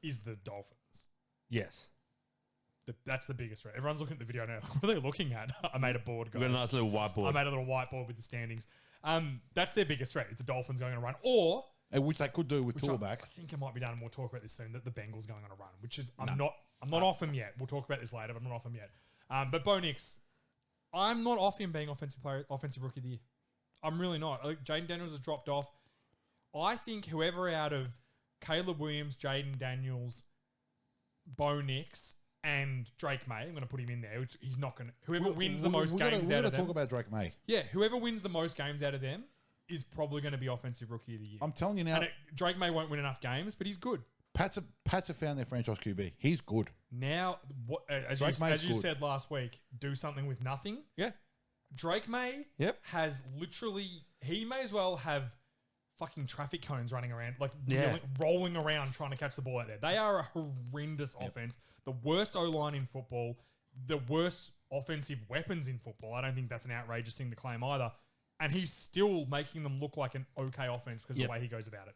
D: is the Dolphins.
B: Yes.
D: That's the biggest threat. Everyone's looking at the video now. Like, what are they looking at? I made a board, guys.
B: We've got a nice little whiteboard.
D: I made a little whiteboard with the standings. That's their biggest threat. It's the Dolphins going on a run. Or,
C: And which they could do with
D: which
C: Tua
D: I
C: back.
D: think it might be done, and we'll talk about this soon, that the Bengals going on a run, which is, I'm not off him yet. We'll talk about this later, but I'm not off him yet. But Bo Nix, I'm not off him being offensive rookie of the year. I'm really not. Like, Jaden Daniels has dropped off. I think whoever out of Caleb Williams, Jaden Daniels, Bo Nix, and Drake May. I'm going to put him in there. He's not going to. Whoever wins the most games out of them.
C: Talk about Drake May.
D: Yeah, whoever wins the most games out of them is probably going to be offensive rookie of the year.
C: I'm telling you now,
D: And Drake May won't win enough games, but he's good.
C: Pats have found their franchise QB. He's good.
D: Now, as you said last week, do something with nothing.
B: Yeah.
D: Drake May
B: Yep.
D: has literally, he may as well have fucking traffic cones running around, like
B: Yeah.
D: rolling around trying to catch the ball out there. They are a horrendous offense. The worst O-line in football, the worst offensive weapons in football. I don't think that's an outrageous thing to claim either. And he's still making them look like an okay offense because of the way he goes about it.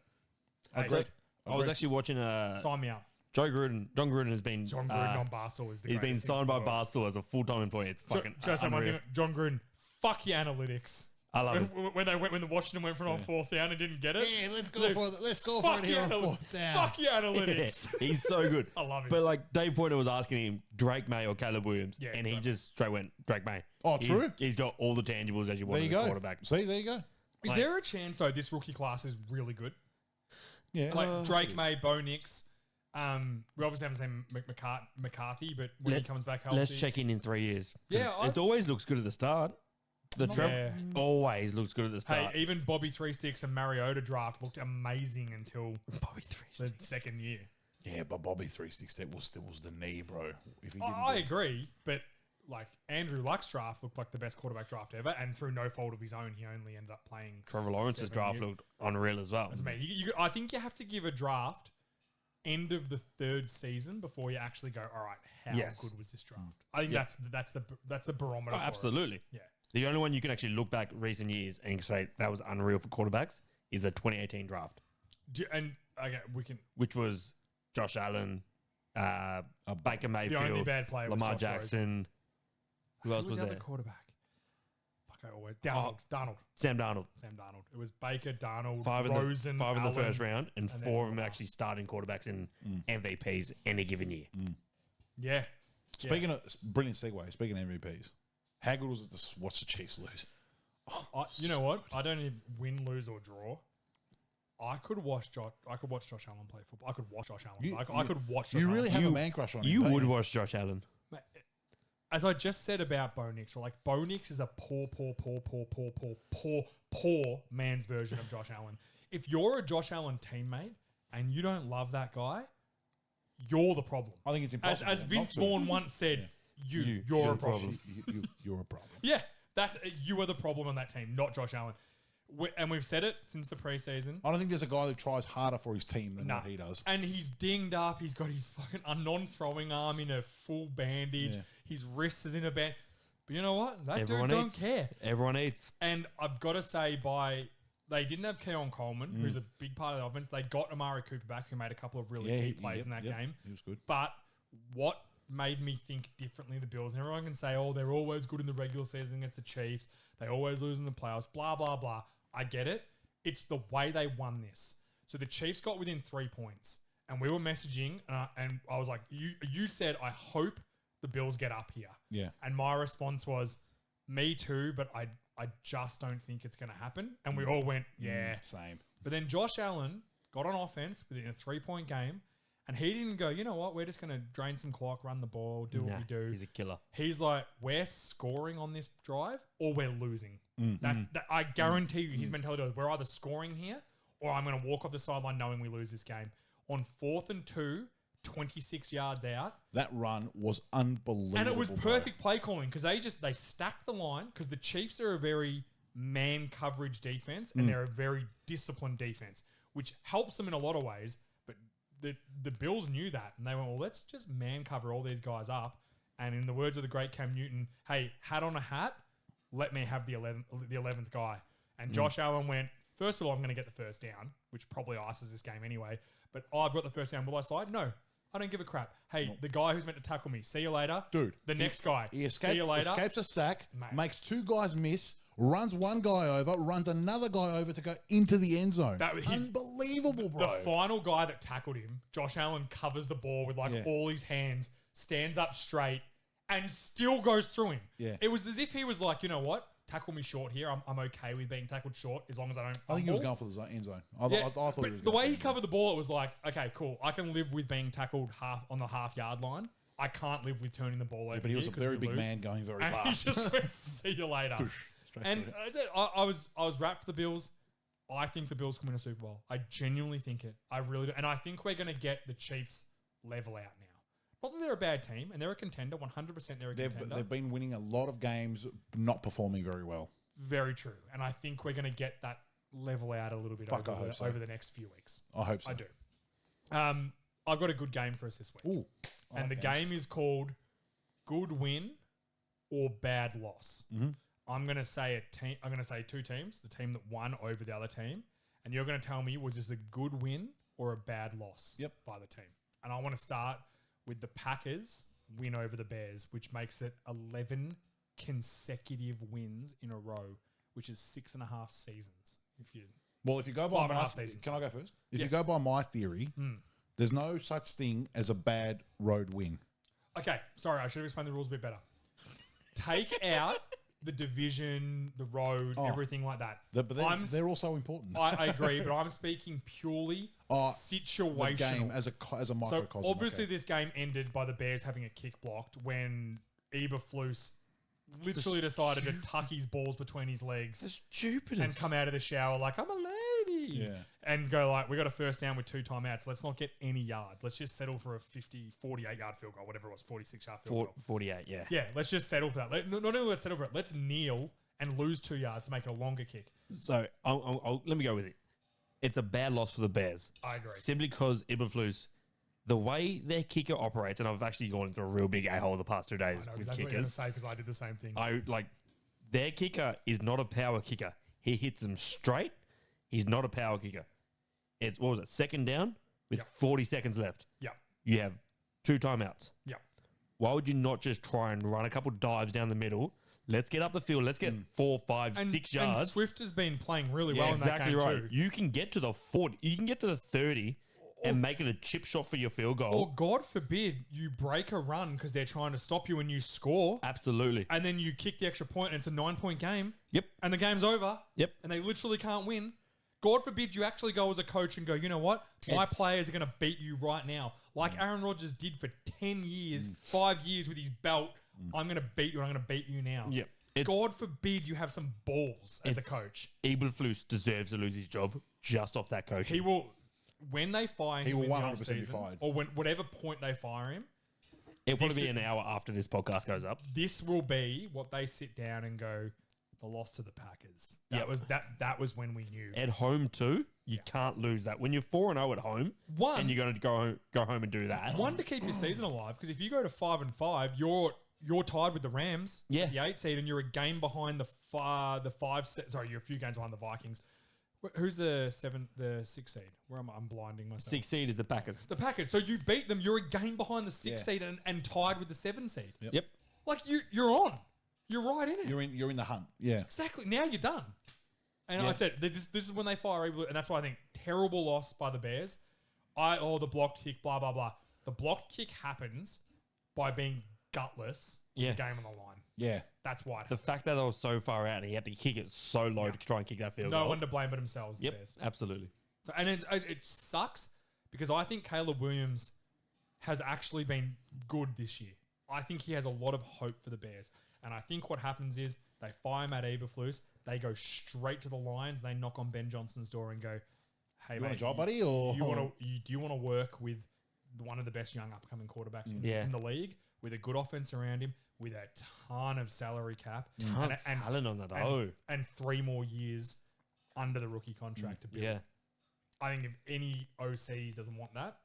C: Agreed.
B: I was actually watching
D: Sign me up.
B: John Gruden has been
D: John Gruden on Barstool is the
B: he's been
D: greatest thing
B: signed
D: in
B: by
D: the world.
B: Barstool as a full-time employee. It's fucking unreal.
D: John Gruden, fuck your analytics.
B: I love it.
D: When the Washington went for on fourth down and didn't get it.
C: Yeah, let's go
D: Like,
C: for it. Let's go
D: fuck
C: for it here on
D: your
C: fourth down.
D: Fuck your analytics.
B: He's so good.
D: I love him.
B: But like Dave Pointer was asking him Drake May or Caleb Williams,
D: Yeah,
B: and he
D: Drake.
B: just straight went Drake May.
C: Oh,
B: He's-
C: true.
B: He's got all the tangibles as you want
C: There you
B: as a
C: go.
B: quarterback.
C: See, there you go.
D: Is there a chance though this rookie class is really good?
C: Yeah.
D: Like Drake May, Bo Nix. We obviously haven't seen McCarthy, but when he comes back healthy,
B: Let's check in 3 years. 'Cause
D: Yeah,
B: it always looks good at the start. The Trevor always looks good at the
D: Hey,
B: start.
D: even Bobby Three Sticks and Mariota draft looked amazing until
B: Bobby Three
D: the
B: Sticks.
D: second year.
C: Yeah, but Bobby 360 was the knee, bro. If he didn't
D: I
C: do it.
D: agree, but like Andrew Luck's draft looked like the best quarterback draft ever, and through no fault of his own, he only ended up playing.
B: Trevor Lawrence's
D: 7
B: draft
D: years.
B: looked unreal as well.
D: That's amazing. I think you have to give a draft end of the third season before you actually go, all right, how
B: Yes.
D: good was this draft? I think
B: Yeah.
D: that's the barometer.
B: Oh,
D: for it.
B: absolutely.
D: Yeah.
B: The only one you can actually look back recent years and say that was unreal for quarterbacks is a 2018 draft,
D: And okay, we can.
B: which was Josh Allen, Baker
D: The
B: Mayfield,
D: only bad player was
B: Lamar
D: Josh Rosen.
B: Jackson. Who else
D: Who
B: was
D: the
B: there?
D: other quarterback? Fuck, I always Darnold.
B: Sam Darnold.
D: Sam Darnold. It was Baker, Darnold,
B: Five in
D: Rosen,
B: the
D: Allen.
B: first round, and
D: and
B: four of
D: then
B: them
D: Lamar.
B: actually starting quarterbacks in MVPs any given year.
D: Yeah.
C: Speaking of brilliant segue. Speaking of MVPs, how good was it to watch the Chiefs lose?
D: You know what? I don't even win, lose, or draw. I could watch Josh Allen play football. I could watch Josh Allen. I could watch. Josh
C: You
D: Allen
C: really
D: play.
C: have a man crush on him.
B: You
C: don't
B: would watch Josh Allen.
D: As I just said about Bo Nix, like Bo Nix is a poor man's version of Josh Allen. If you're a Josh Allen teammate and you don't love that guy, you're the problem.
C: I think it's impossible.
D: As Vince Vaughn once said, you're
B: you're
D: a problem.
C: You're a problem.
D: Yeah, you are the problem on that team, not Josh Allen. And we've said it since the preseason.
C: I don't think there's a guy that tries harder for his team than what he does.
D: And he's dinged up. He's got his fucking a non-throwing arm in a full bandage.
C: Yeah.
D: His wrist is in a band. But you know what? That
B: Everyone
D: dude
B: eats.
D: don't care.
B: Everyone eats.
D: And I've got to say, they didn't have Keon Coleman, who's a big part of the offense. They got Amari Cooper back, who made a couple of really key plays in that game.
C: He was good.
D: But what made me think differently, the Bills, and everyone can say, oh, they're always good in the regular season against the Chiefs. They always lose in the playoffs, blah, blah, blah. I get it. It's the way they won this. So the Chiefs got within 3 points, and we were messaging, and I was like, you said, I hope the Bills get up here.
C: Yeah.
D: And my response was, me too, but I just don't think it's going to happen. And we all went, yeah.
C: Same.
D: But then Josh Allen got on offense within a 3-point game, and he didn't go, you know what, we're just going to drain some clock, run the ball, do what we do.
B: He's a killer.
D: He's like, we're scoring on this drive or we're losing. That I guarantee you his mentality is, we're either scoring here or I'm going to walk off the sideline knowing we lose this game. On 4th and 2, 26 yards out.
C: That run was unbelievable.
D: And it was
C: bro.
D: perfect play calling because they stacked the line because the Chiefs are a very man coverage defense and they're a very disciplined defense, which helps them in a lot of ways. But the Bills knew that and they went, well, let's just man cover all these guys up. And in the words of the great Cam Newton, hey, hat on a hat, let me have the 11th guy. And Josh Allen went, first of all, I'm going to get the first down, which probably ices this game anyway. But I've got the first down. Will I slide? No. I don't give a crap. Hey, the guy who's meant to tackle me, see you later.
C: Dude.
D: Next guy,
C: He
D: see you later.
C: escapes a sack,
D: Mate.
C: makes 2 guys miss, runs one guy over, runs another guy over to go into the end zone.
D: That was
C: unbelievable, bro.
D: The final guy that tackled him, Josh Allen covers the ball with
C: Yeah.
D: all his hands, stands up straight, and still goes through him.
C: Yeah.
D: It was as if he was like, you know what? Tackle me short here. I'm okay with being tackled short as long as I don't fumble.
C: I think he was going for the end zone. I
D: Yeah,
C: thought
D: but
C: he was
D: the
C: going
D: way
C: for
D: he
C: the
D: covered the ball, it was like, okay, cool. I can live with being tackled on the half-yard line. I can't live with turning the ball over.
C: but he was a
D: here 'cause
C: very
D: we
C: big
D: lose.
C: man going very
D: And he
C: fast.
D: just went, see you later.
C: Straight
D: And
C: through.
D: I was wrapped for the Bills. I think the Bills can win a Super Bowl. I genuinely think it. I really do. And I think we're going to get the Chiefs level out now. Not that they're a bad team, and they're a contender. 100% they're a contender.
C: They've been winning a lot of games, not performing very well.
D: Very true. And I think we're going to get that level out a little bit
C: Fuck, I hope so.
D: over the next few weeks.
C: I hope so.
D: I do. I've got a good game for us this week.
C: Ooh, I
D: And the
C: like games.
D: game is called Good Win or Bad Loss.
C: Mm-hmm.
D: I'm going to say I'm going to say two teams, the team that won over the other team, and you're going to tell me, was this a good win or a bad loss by the team? And I want to start with the Packers win over the Bears, which makes it 11 consecutive wins in a row, which is 6.5 seasons.
C: Well, if you go by
D: 5.5
C: my
D: seasons.
C: can I go first? If
D: Yes.
C: you go by my theory, there's no such thing as a bad road win.
D: Okay, sorry, I should have explained the rules a bit better. Take out the division, the road, everything like that.
C: But they're also important.
D: I agree, but I'm speaking purely situational.
C: The game as a
D: So
C: microcosm.
D: obviously,
C: okay.
D: this game ended by the Bears having a kick blocked when Eberflus literally decided to tuck his balls between his legs
B: Stupid.
D: and come out of the shower like, I'm a lady.
C: Yeah.
D: And go like, we got a first down with 2 timeouts. Let's not get any yards. Let's just settle for a 48-yard field goal, whatever it was, 46-yard field goal.
B: 48, yeah.
D: Yeah, let's just settle for that. Not only let's settle for it, let's kneel and lose 2 yards to make it a longer kick.
B: So let me go with it. It's a bad loss for the Bears.
D: I agree.
B: Simply because Eberflus, the way their kicker operates, and I've actually gone into a real big a-hole the past 2 days
D: I know
B: with
D: exactly what you're going to
B: kickers.
D: say because I did the same thing.
B: Their kicker is not a power kicker. He hits them straight. He's not a power kicker. It's, what was it, second down with 40 seconds left.
D: Yeah.
B: You have 2 timeouts.
D: Yeah.
B: Why would you not just try and run a couple dives down the middle? Let's get up the field. Let's get 4, 5, 6 yards.
D: And Swift has been playing really
C: Yeah,
D: well
B: Exactly
D: in that game
B: right.
D: too.
B: You can get to the 40. You can get to the 30 and make it a chip shot for your field goal.
D: Or God forbid you break a run because they're trying to stop you and you score,
B: Absolutely.
D: and then you kick the extra point and it's a 9-point game.
B: Yep.
D: And the game's over.
B: Yep.
D: And they literally can't win. God forbid you actually go as a coach and go, you know what? My
B: It's-
D: players are going to beat you right now. Like Aaron Rodgers did for 10 years, 5 years with his belt. I'm going to beat you and I'm going to beat you now.
B: Yep. It's-
D: God forbid you have some balls as a coach.
B: Eberflus deserves to lose his job just off that coaching.
D: He will, when they fire
C: He
D: him
C: will
D: in the
C: 100% be
D: offseason,
C: fired.
D: or whatever point they fire him,
B: It'll probably
D: this
B: be
D: is-
B: an hour after this podcast goes up.
D: this will be what they sit down and go, the loss to the Packers. That
B: Yep.
D: was that was when we knew.
B: At home too, you can't lose that. When you're 4-0 at home,
D: One.
B: and you're going to go home and do that.
D: One, to keep your season alive, because if you go to 5-5, you're tied with the Rams,
B: Yeah.
D: the 8 seed, and you're a game behind the 5 sorry, you're a few games behind the Vikings. Who's the 6 seed? Where am I? I'm blinding myself.
B: 6 seed is the Packers.
D: The Packers. So you beat them. You're a game behind the 6
C: Yeah.
D: seed and tied with the 7 seed.
B: Yep.
D: Like you're on. You're right in it.
C: You're in the hunt. Yeah.
D: Exactly. Now you're done. And
C: Yeah.
D: I said this is when they fire Eberflus, and that's why I think terrible loss by the Bears. The blocked kick, blah blah blah. The blocked kick happens by being gutless. With
B: Yeah.
D: the game on the line.
C: Yeah.
D: That's why.
B: The fact that they were so far out and he had to kick it so low to try and kick that field
D: No
B: goal.
D: one to blame but themselves. The
B: Yep,
D: Bears.
B: absolutely.
D: So, and it sucks because I think Caleb Williams has actually been good this year. I think he has a lot of hope for the Bears. And I think what happens is they fire Matt Eberflus, they go straight to the Lions, they knock on Ben Johnson's door and go, hey,
C: You want a
D: mate,
C: job, buddy? Or
D: do you want to work with one of the best young upcoming quarterbacks in the league with a good offense around him, with a ton of salary cap,
B: Ton of talent on that.
D: and 3 more years under the rookie contract to build.
B: Yeah.
D: I think if any OC doesn't want that,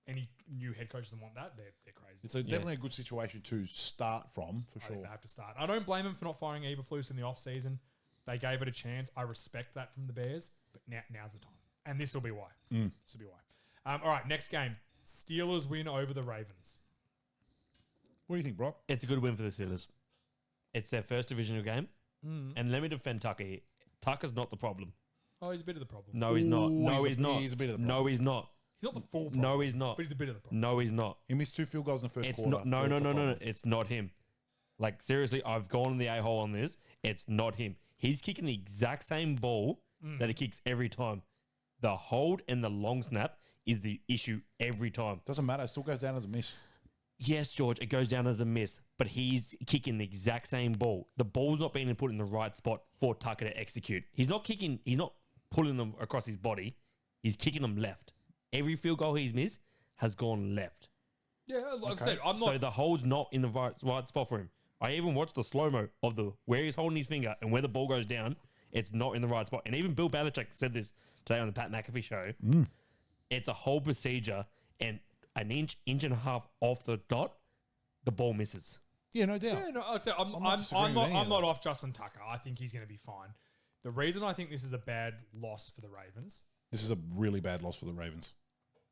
D: any new head coach doesn't want that, they're crazy.
C: It's definitely a good situation to start from, for
D: I think
C: sure.
D: they have to start. I don't blame them for not firing Eberflus in the offseason. They gave it a chance. I respect that from the Bears, but now's the time. And this will be why. This will be why. All right, next game. Steelers win over the Ravens.
C: What do you think, Brock?
B: It's a good win for the Steelers. It's their first divisional game. And let me defend Tucker here. Tucker's not the problem.
D: Oh, he's a bit of the problem.
B: No, he's not.
C: Ooh,
B: No,
C: he's a-
B: he's not.
C: he's a bit of the
B: No, he's not.
D: He's not the full problem.
B: No, he's not.
D: But he's a bit of the problem.
B: No, he's not.
C: He missed 2 field goals in the first
B: It's
C: quarter.
B: not. No,
C: That's
B: no,
C: a
B: no, no, no.
C: problem.
B: It's not him. Like, seriously, I've gone in the a-hole on this. It's not him. He's kicking the exact same ball that he kicks every time. The hold and the long snap is the issue every time.
C: Doesn't matter. It still goes down as a miss.
B: Yes, George, it goes down as a miss, but he's kicking the exact same ball. The ball's not being put in the right spot for Tucker to execute. He's not pulling them across his body. He's kicking them left. Every field goal he's missed has gone left.
D: Yeah, like I said, I'm not.
B: So the hold's not in the right spot for him. I even watched the slow-mo of where he's holding his finger and where the ball goes down. It's not in the right spot. And even Bill Belichick said this today on the Pat McAfee show. It's a whole procedure, and an inch and a half off the dot, the ball misses.
C: Yeah, no doubt.
D: Yeah, no, I'd say I'm
C: not disagreeing with any of
D: I'm not
C: that.
D: off Justin Tucker. I think he's going to be fine. The reason I think this is a bad loss for the Ravens,
C: This is a really bad loss for the Ravens.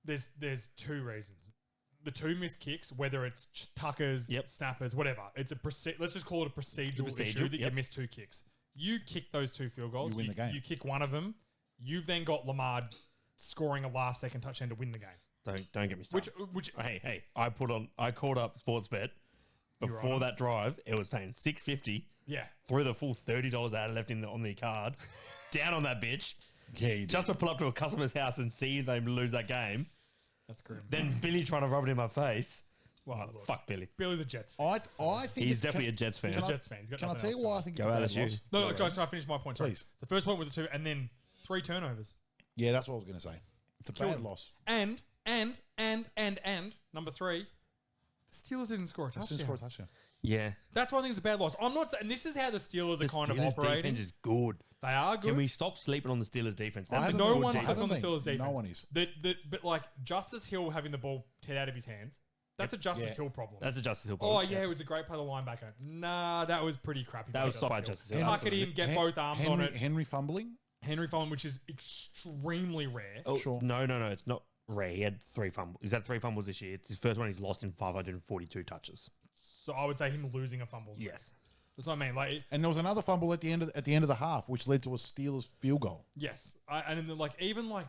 D: there's two reasons. The two missed kicks, whether it's Tucker's, snappers, whatever. It's let's just call it a procedural issue that you miss two kicks. You kick those two field goals.
C: You win the game.
D: You kick one of them. You've then got Lamar scoring a last second touchdown to win the game.
B: Don't get me started.
D: Which
B: Hey, I called up Sportsbet before that drive. It was paying $6.50.
D: yeah.
B: Threw the full $30 I had left on the card, down on that bitch,
C: Yeah, you
B: just to pull up to a customer's house and see them lose that game.
D: That's grim.
B: Then Billy trying to rub it in my face.
D: Well, look,
B: Fuck Billy.
D: Billy's a Jets fan.
C: I think
B: He's
C: it's-
B: definitely a Jets fan.
D: He's a Jets fan. He's got
C: Can I
D: nothing
C: tell you
D: else
C: why I
D: going.
C: think
B: Go
C: it's a bad
B: LSU.
C: loss?
D: No, can I finish my point? Sorry.
C: Please.
D: The first point was a 2, and then 3 turnovers.
C: Yeah, that's what I was going to say. It's a bad
D: him.
C: loss.
D: And number 3, the Steelers didn't score a
C: Didn't
D: touchdown.
C: score a touchdown.
B: Yeah.
D: That's why I think it's a bad loss. I'm not saying this is how the Steelers are kind of
B: Steelers
D: operating.
B: defense is good.
D: They are good.
B: Can we stop sleeping on the Steelers defense?
C: I
B: That's a
C: haven't
D: no
B: good
D: one's
B: defense.
D: slept on the
C: haven't
D: Steelers
C: been.
D: defense.
C: No one is.
D: But like Justice Hill having the ball teared out of his hands, that's a Justice
C: Yeah.
D: Hill problem.
B: That's a Justice Hill
D: Oh
B: problem.
D: yeah, it was a great play of the linebacker. Nah, that was pretty crappy.
B: That
D: by
B: was by Justice Hill.
D: Tuck it in, get
C: Hen-
D: both arms
C: Henry,
D: on it.
C: Henry fumbling.
D: Henry Fallon, which is extremely rare.
B: Oh,
C: Sure.
B: No, it's not rare. He had 3 fumbles. He's had 3 fumbles this year. It's his first one he's lost in 542 touches.
D: So I would say him losing a fumble.
B: Yes.
D: That's what I mean. Like,
C: And there was another fumble at the end of the half, which led to a Steelers field goal.
D: yes, and then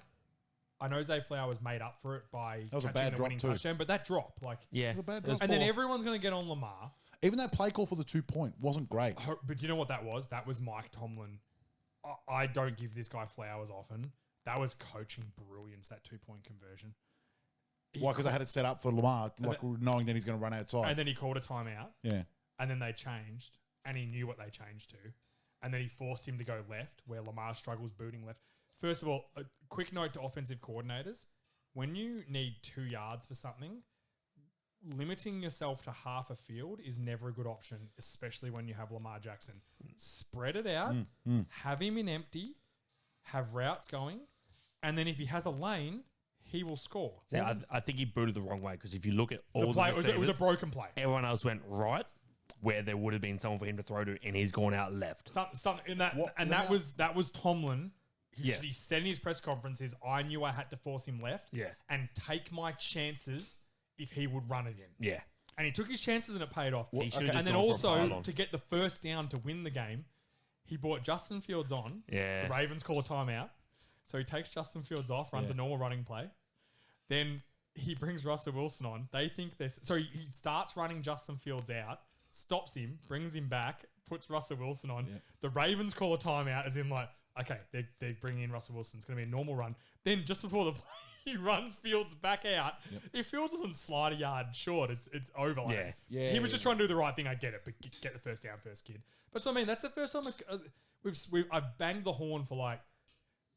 D: I know Zay Flowers made up for it by
C: was a
D: catching
C: bad
D: the
C: drop
D: winning
C: too.
D: touchdown, but that drop,
B: Yeah.
C: It was a bad
B: It was
C: drop.
D: and then
B: poor.
D: everyone's going to get on Lamar.
C: Even that play call for the 2-point wasn't great.
D: But you know what that was? That was Mike Tomlin. I don't give this guy flowers often. That was coaching brilliance, that 2-point conversion.
C: Why? Because they had it set up for Lamar, like knowing that he's going to run outside.
D: And then he called a timeout,
C: Yeah.
D: and then they changed, and he knew what they changed to. And then he forced him to go left, where Lamar struggles booting left. First of all, a quick note to offensive coordinators. When you need 2 yards for something, limiting yourself to half a field is never a good option, especially when you have Lamar Jackson. Spread it out, have him in empty, have routes going, and then if he has a lane, he will score.
B: Yeah, I think he booted the wrong way because if you look at all
D: The play,
B: the
D: it was a
B: receivers,
D: broken play.
B: everyone else went right where there would have been someone for him to throw to, and he's gone out left.
D: Something in that,
C: What-
D: and
C: what
D: that was Tomlin.
B: Yes.
D: He said in his press conferences, I knew I had to force him left,
B: Yeah.
D: and take my chances if he would run it in.
B: Yeah.
D: And he took his chances and it paid off.
B: He should've
C: okay.
B: just
D: And then
B: gone for a
D: also
B: pylon.
D: to get the first down to win the game, he brought Justin Fields on.
B: Yeah.
D: The Ravens call a timeout. So he takes Justin Fields off, runs a normal running play. Then he brings Russell Wilson on. They think this. So he starts running Justin Fields out, stops him, brings him back, puts Russell Wilson on.
C: Yeah.
D: The Ravens call a timeout as in like, okay, they're bringing in Russell Wilson. It's going to be a normal run. Then just before the play, he runs Fields back out. If Fields doesn't slide a yard short, it's over. Like,
B: Yeah.
C: Yeah,
D: he was
C: yeah,
D: just trying to do the right thing. I get it, but get the first down first, kid. But so I mean, that's the first time I've banged the horn for like,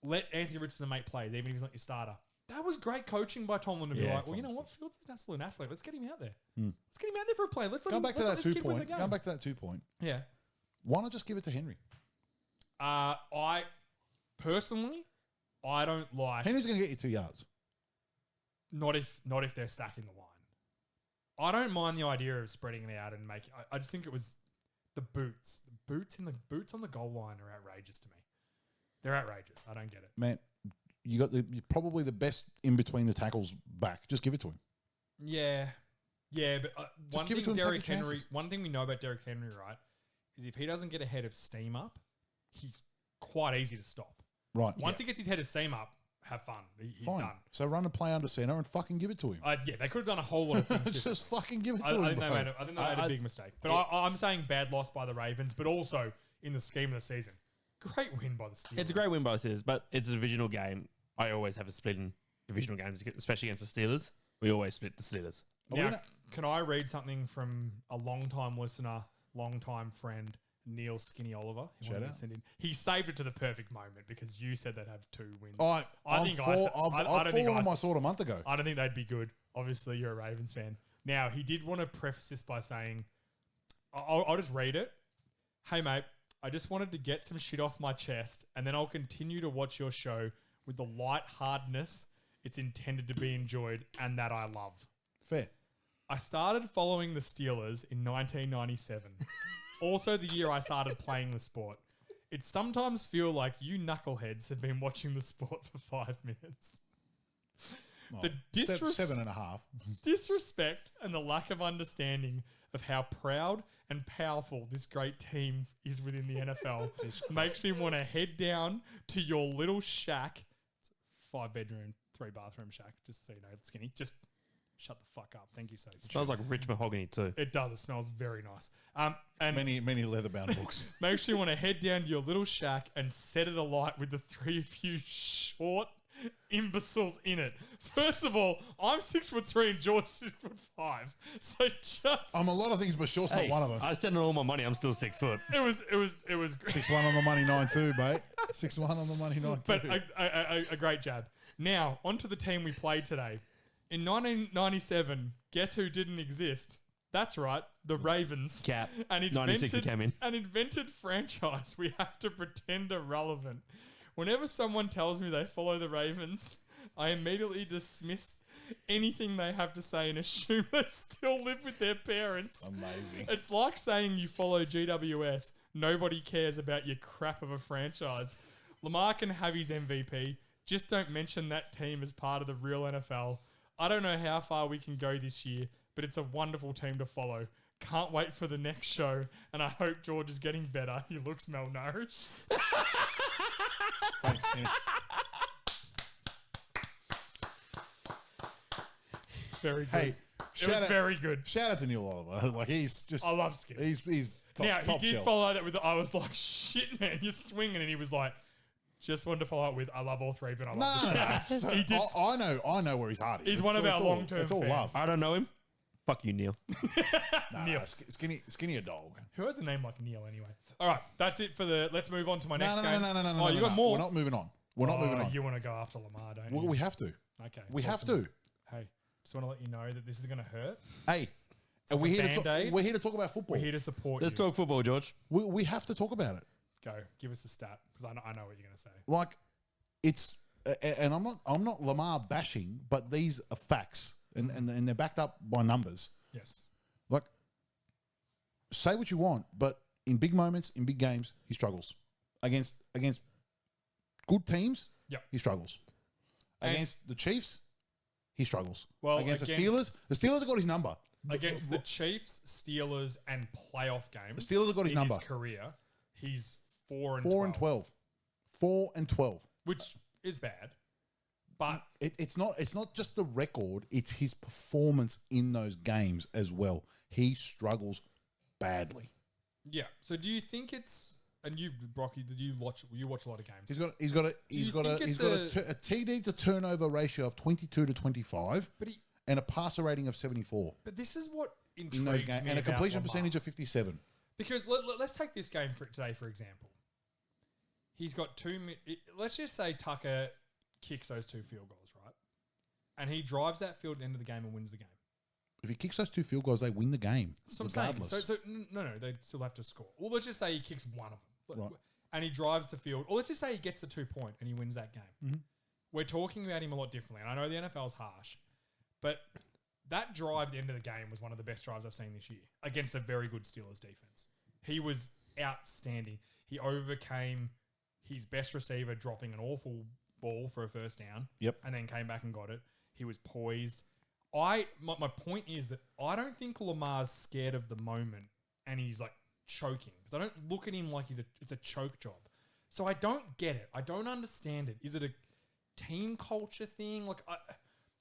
D: let Anthony Richardson make plays, even if he's not your starter. That was great coaching by Tomlin to be
B: Yeah,
D: like, well, you know what, Fields is an absolute athlete. Let's get him out there.
C: Hmm.
D: Let's get him out there for a play. Let's let
C: Going back to
D: let's let
C: that
D: this kid win the
C: 2-point.
D: game.
C: Going back to that 2-point.
D: Yeah.
C: Why not just give it to Henry?
D: I personally, I don't like
C: Henry's going to get you 2 yards.
D: not if they're stacking the line. I don't mind the idea of spreading it out and making. I just think it was the boots. The boots on the goal line are outrageous to me. They're outrageous. I don't get it.
C: Man, you got probably the best in between the tackles back. Just give it to him.
D: Yeah, but one
C: give it
D: thing
C: to him, take
D: Derrick
C: your
D: Henry.
C: chances.
D: One thing we know about Derrick Henry, right, is if he doesn't get a head of steam up, he's quite easy to stop.
C: Right.
D: Once he gets his head of steam up, have fun. He's
C: Fine.
D: done.
C: So run a play under center and fucking give it to him.
D: Yeah, they could have done a whole lot of things. different.
C: Just fucking give it
D: I
C: to him.
D: think they
C: bro.
D: made a big mistake. But I'm saying bad loss by the Ravens, but also in the scheme of the season, great win by the Steelers.
B: It's a great win by the Steelers, but it's a divisional game. I always have a split in divisional games, especially against the Steelers. We always split the Steelers.
D: Now, can I read something from a long-time listener, long-time friend, Neil Skinny Oliver?
C: Shout out.
D: He saved it to the perfect moment because you said they'd have 2 wins.
C: I've fallen on my sword a month ago.
D: I don't think they'd be good. Obviously, you're a Ravens fan. Now, he did want to preface this by saying, I'll just read it. Hey, mate, I just wanted to get some shit off my chest, and then I'll continue to watch your show with the lightheartedness it's intended to be enjoyed and that I love.
C: Fair.
D: I started following the Steelers in 1997. Also the year I started playing the sport. It sometimes feel like you knuckleheads have been watching the sport for 5 minutes.
C: Well,
D: The disres-
C: 7.5.
D: Disrespect and the lack of understanding of how proud and powerful this great team is within the NFL makes me want to head down to your little shack. It's a 5-bedroom, 3-bathroom shack, just so you know, Skinny. Just shut the fuck up. Thank you so much.
B: Smells like rich mahogany too.
D: It does. It smells very nice. And
C: Many leather-bound books.
D: makes you want to head down to your little shack and set it alight with the 3 of you short imbeciles in it. First of all, I'm 6'3" and George 6'5". So just
C: I'm a lot of things, but Shaw's not one of them.
B: I spent all my money. I'm still 6 foot.
D: it was great.
C: 6-1 on the money, 9-2, mate. 6-1 on the money, 9-2.
D: But a great jab. Now, onto the team we played today. In 1997, guess who didn't exist? That's right, the Ravens.
B: Cap.
D: And
B: 96 we came in.
D: An invented franchise we have to pretend irrelevant. Whenever someone tells me they follow the Ravens, I immediately dismiss anything they have to say and assume they still live with their parents.
C: Amazing.
D: It's like saying you follow GWS. Nobody cares about your crap of a franchise. Lamar can have his MVP. Just don't mention that team as part of the real NFL. I don't know how far we can go this year, but it's a wonderful team to follow. Can't wait for the next show, and I hope George is getting better. He looks malnourished.
C: Thanks, Skinny.
D: It's very good.
C: Hey,
D: it was very good.
C: Shout out to Neil Oliver. Like, he's just...
D: I love Skip.
C: He's top,
D: Now, he
C: top
D: did
C: shelf.
D: follow that with, I was like, shit, man, you're swinging. And he was like, just wanted to follow up with, I love all 3 of it. I love
C: No,
D: the show.
C: no,
D: He did.
C: I know where his heart is.
D: He's one of our long-term
C: It's all
D: fans.
C: love.
B: I don't know him. Fuck you, Neil.
C: Nah,
D: Neil.
C: Skinny a dog.
D: Who has a name like Neil anyway? All right, that's it for the. Let's move on to my next
C: No,
D: game.
C: no.
D: Oh, you got more.
C: We're not moving on. We're not moving on.
D: You want to go after Lamar, don't you?
C: We have to.
D: Okay.
C: We have
D: awesome.
C: to.
D: Hey, just want to let you know that this is going to hurt.
C: Hey,
D: like
C: we're
D: a
C: here to
D: Band-Aid.
C: we're here to talk about football.
D: We're here to support
B: Let's
D: you.
B: talk football, George.
C: We have to talk about it.
D: Go. Give us a stat because I know what you're going to say.
C: Like, it's and I'm not Lamar bashing, but these are facts and they're backed up by numbers.
D: Yes.
C: Like, say what you want, but in big moments, in big games, he struggles. Against good teams,
D: Yep.
C: he struggles.
D: And-
C: Against the Chiefs, he struggles.
D: Well,
C: against the
D: against-
C: Steelers have got his number.
D: Against the Chiefs, Steelers, and playoff games.
C: The Steelers have got his
D: in
C: number.
D: His career, he's 4 and
C: 4 and 12. 4 and 12.
D: which is bad. But
C: It's not just the record, it's his performance in those games as well. He struggles badly.
D: yeah. So do you think it's and you, Brocky, did you watch a lot of games?
C: He's got a TD to turnover ratio of 22 to 25
D: But
C: and a passer rating of 74
D: but this is what
C: in those
D: intrigues
C: games
D: me
C: and a
D: about
C: completion
D: Lamar.
C: percentage of 57.
D: Because let's take this game for today, for example. He's got let's just say Tucker kicks those 2 field goals, right? And he drives that field at the end of the game and wins the game.
C: If he kicks those 2 field goals, they win the game.
D: So I'm saying,
C: regardless.
D: so no, they still have to score. Well, let's just say he kicks one of them,
C: Right.
D: and he drives the field. Or let's just say he gets the 2-point and he wins that game.
C: Mm-hmm.
D: We're talking about him a lot differently. And I know the NFL's harsh, but that drive at the end of the game was one of the best drives I've seen this year against a very good Steelers defense. He was outstanding. He overcame his best receiver dropping an awful ball for a first down.
C: Yep.
D: And then came back and got it. He was poised. My point is that I don't think Lamar's scared of the moment and he's like choking because I don't look at him like it's a choke job. So I don't get it. I don't understand it. Is it team culture thing? Like,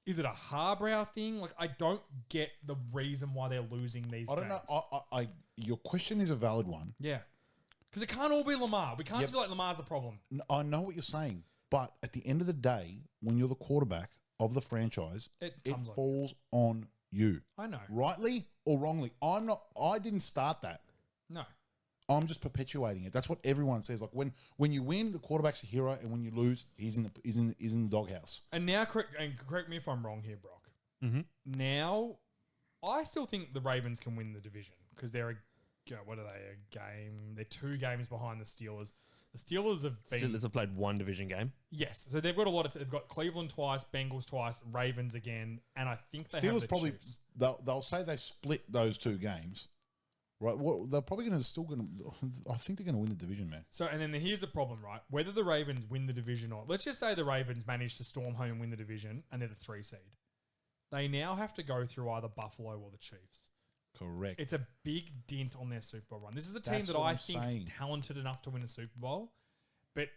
D: is it a Harbrow thing? Like, I don't get the reason why they're losing these
C: I don't
D: games.
C: know. Your question is a valid one.
D: Yeah. Because it can't all be Lamar. We can't just be like, Lamar's the problem.
C: I know what you're saying, but at the end of the day, when you're the quarterback of the franchise,
D: It
C: it
D: comes on
C: falls on you,
D: I know.
C: rightly or wrongly. I didn't start that.
D: No.
C: I'm just perpetuating it. That's what everyone says. Like when you win, the quarterback's a hero, and when you lose, he's in the doghouse.
D: And now, correct me if I'm wrong here, Brock.
B: Mhm.
D: Now, I still think the Ravens can win the division because they're what are they? A game? They're 2 games behind the Steelers. The Steelers have been
B: Steelers have played one division game.
D: yes, so they've got a lot of. They've got Cleveland twice, Bengals twice, Ravens again, and I think they have
C: Steelers
D: the
C: probably
D: Chiefs.
C: they'll say they split those 2 games, right? Well, they're probably going to. I think they're going to win the division, man.
D: So, and then here's the problem, right? Whether the Ravens win the division or let's just say the Ravens manage to storm home and win the division, and they're the 3 seed. They now have to go through either Buffalo or the Chiefs.
C: Correct.
D: It's a big dent on their Super Bowl run. This is a team
C: That's
D: that
C: what
D: I
C: I'm
D: think
C: saying.
D: is talented enough to win a Super Bowl, but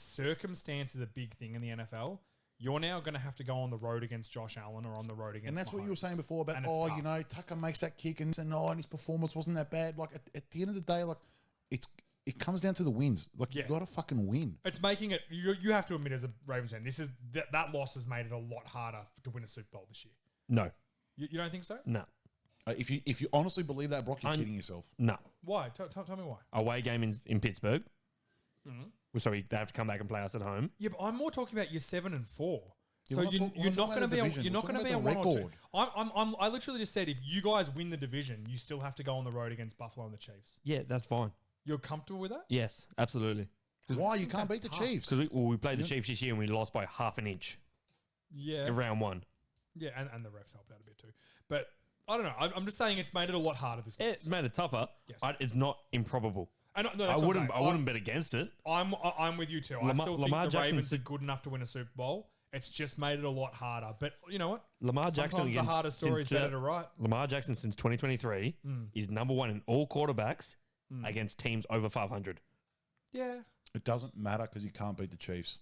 D: circumstance is a big thing in the NFL. You're now going to have to go on the road against Josh Allen or on the road against
C: And that's what you were
D: Mahomes.
C: saying before about,
D: And it's
C: you
D: tough.
C: know, Tucker makes that kick and his performance wasn't that bad. Like at the end of the day, like it comes down to the wins. Like
D: Yeah.
C: you got to fucking win.
D: It's making it. You have to admit as a Ravens fan, this is that loss has made it a lot harder to win a Super Bowl this year.
B: No,
D: You don't think so?
B: no,
C: If you honestly believe that, Brock, you're kidding yourself.
B: no.
D: Why? Tell me why.
B: Away game in Pittsburgh.
D: Mhm.
B: Well, sorry, they have to come back and play us at home.
D: Yeah, but I'm more talking about your 7 and 4.
C: Yeah,
D: So
C: we're not
D: you're
C: talk- we're
D: not
C: not
D: going to
C: talking
D: be
C: about
D: a,
C: division.
D: you're
C: We're
D: not going to
C: talking
D: be a
C: about
D: 1
C: the
D: or 2.
C: record.
D: I literally just said if you guys win the division, you still have to go on the road against Buffalo and the Chiefs.
B: Yeah, that's fine.
D: You're comfortable with that?
B: Yes, absolutely.
C: Why you
D: think
C: can't
D: that's
C: beat the
D: tough.
C: Chiefs?
B: Because we played the Chiefs this year and we lost by half an inch
D: Yeah.
B: in round 1.
D: Yeah, and the refs helped out a bit too. But I don't know. I'm just saying it's made it a lot harder this
B: It's made it tougher.
D: Yes.
B: It's not improbable.
D: And, no,
B: I
D: that's what
B: wouldn't.
D: I'm
B: I
D: saying.
B: wouldn't bet against it.
D: I'm with you too. I
B: Lamar-
D: still
B: Lamar
D: think the
B: Jackson
D: Ravens are
B: said-
D: good enough to win a Super Bowl. It's just made it a lot harder. But you know what?
B: Lamar Jackson
D: Sometimes the
B: against
D: harder story is
B: since
D: better to write.
B: Lamar Jackson since 2023 is number 1 in all quarterbacks against teams over 500.
D: Yeah.
C: It doesn't matter because you can't beat the Chiefs.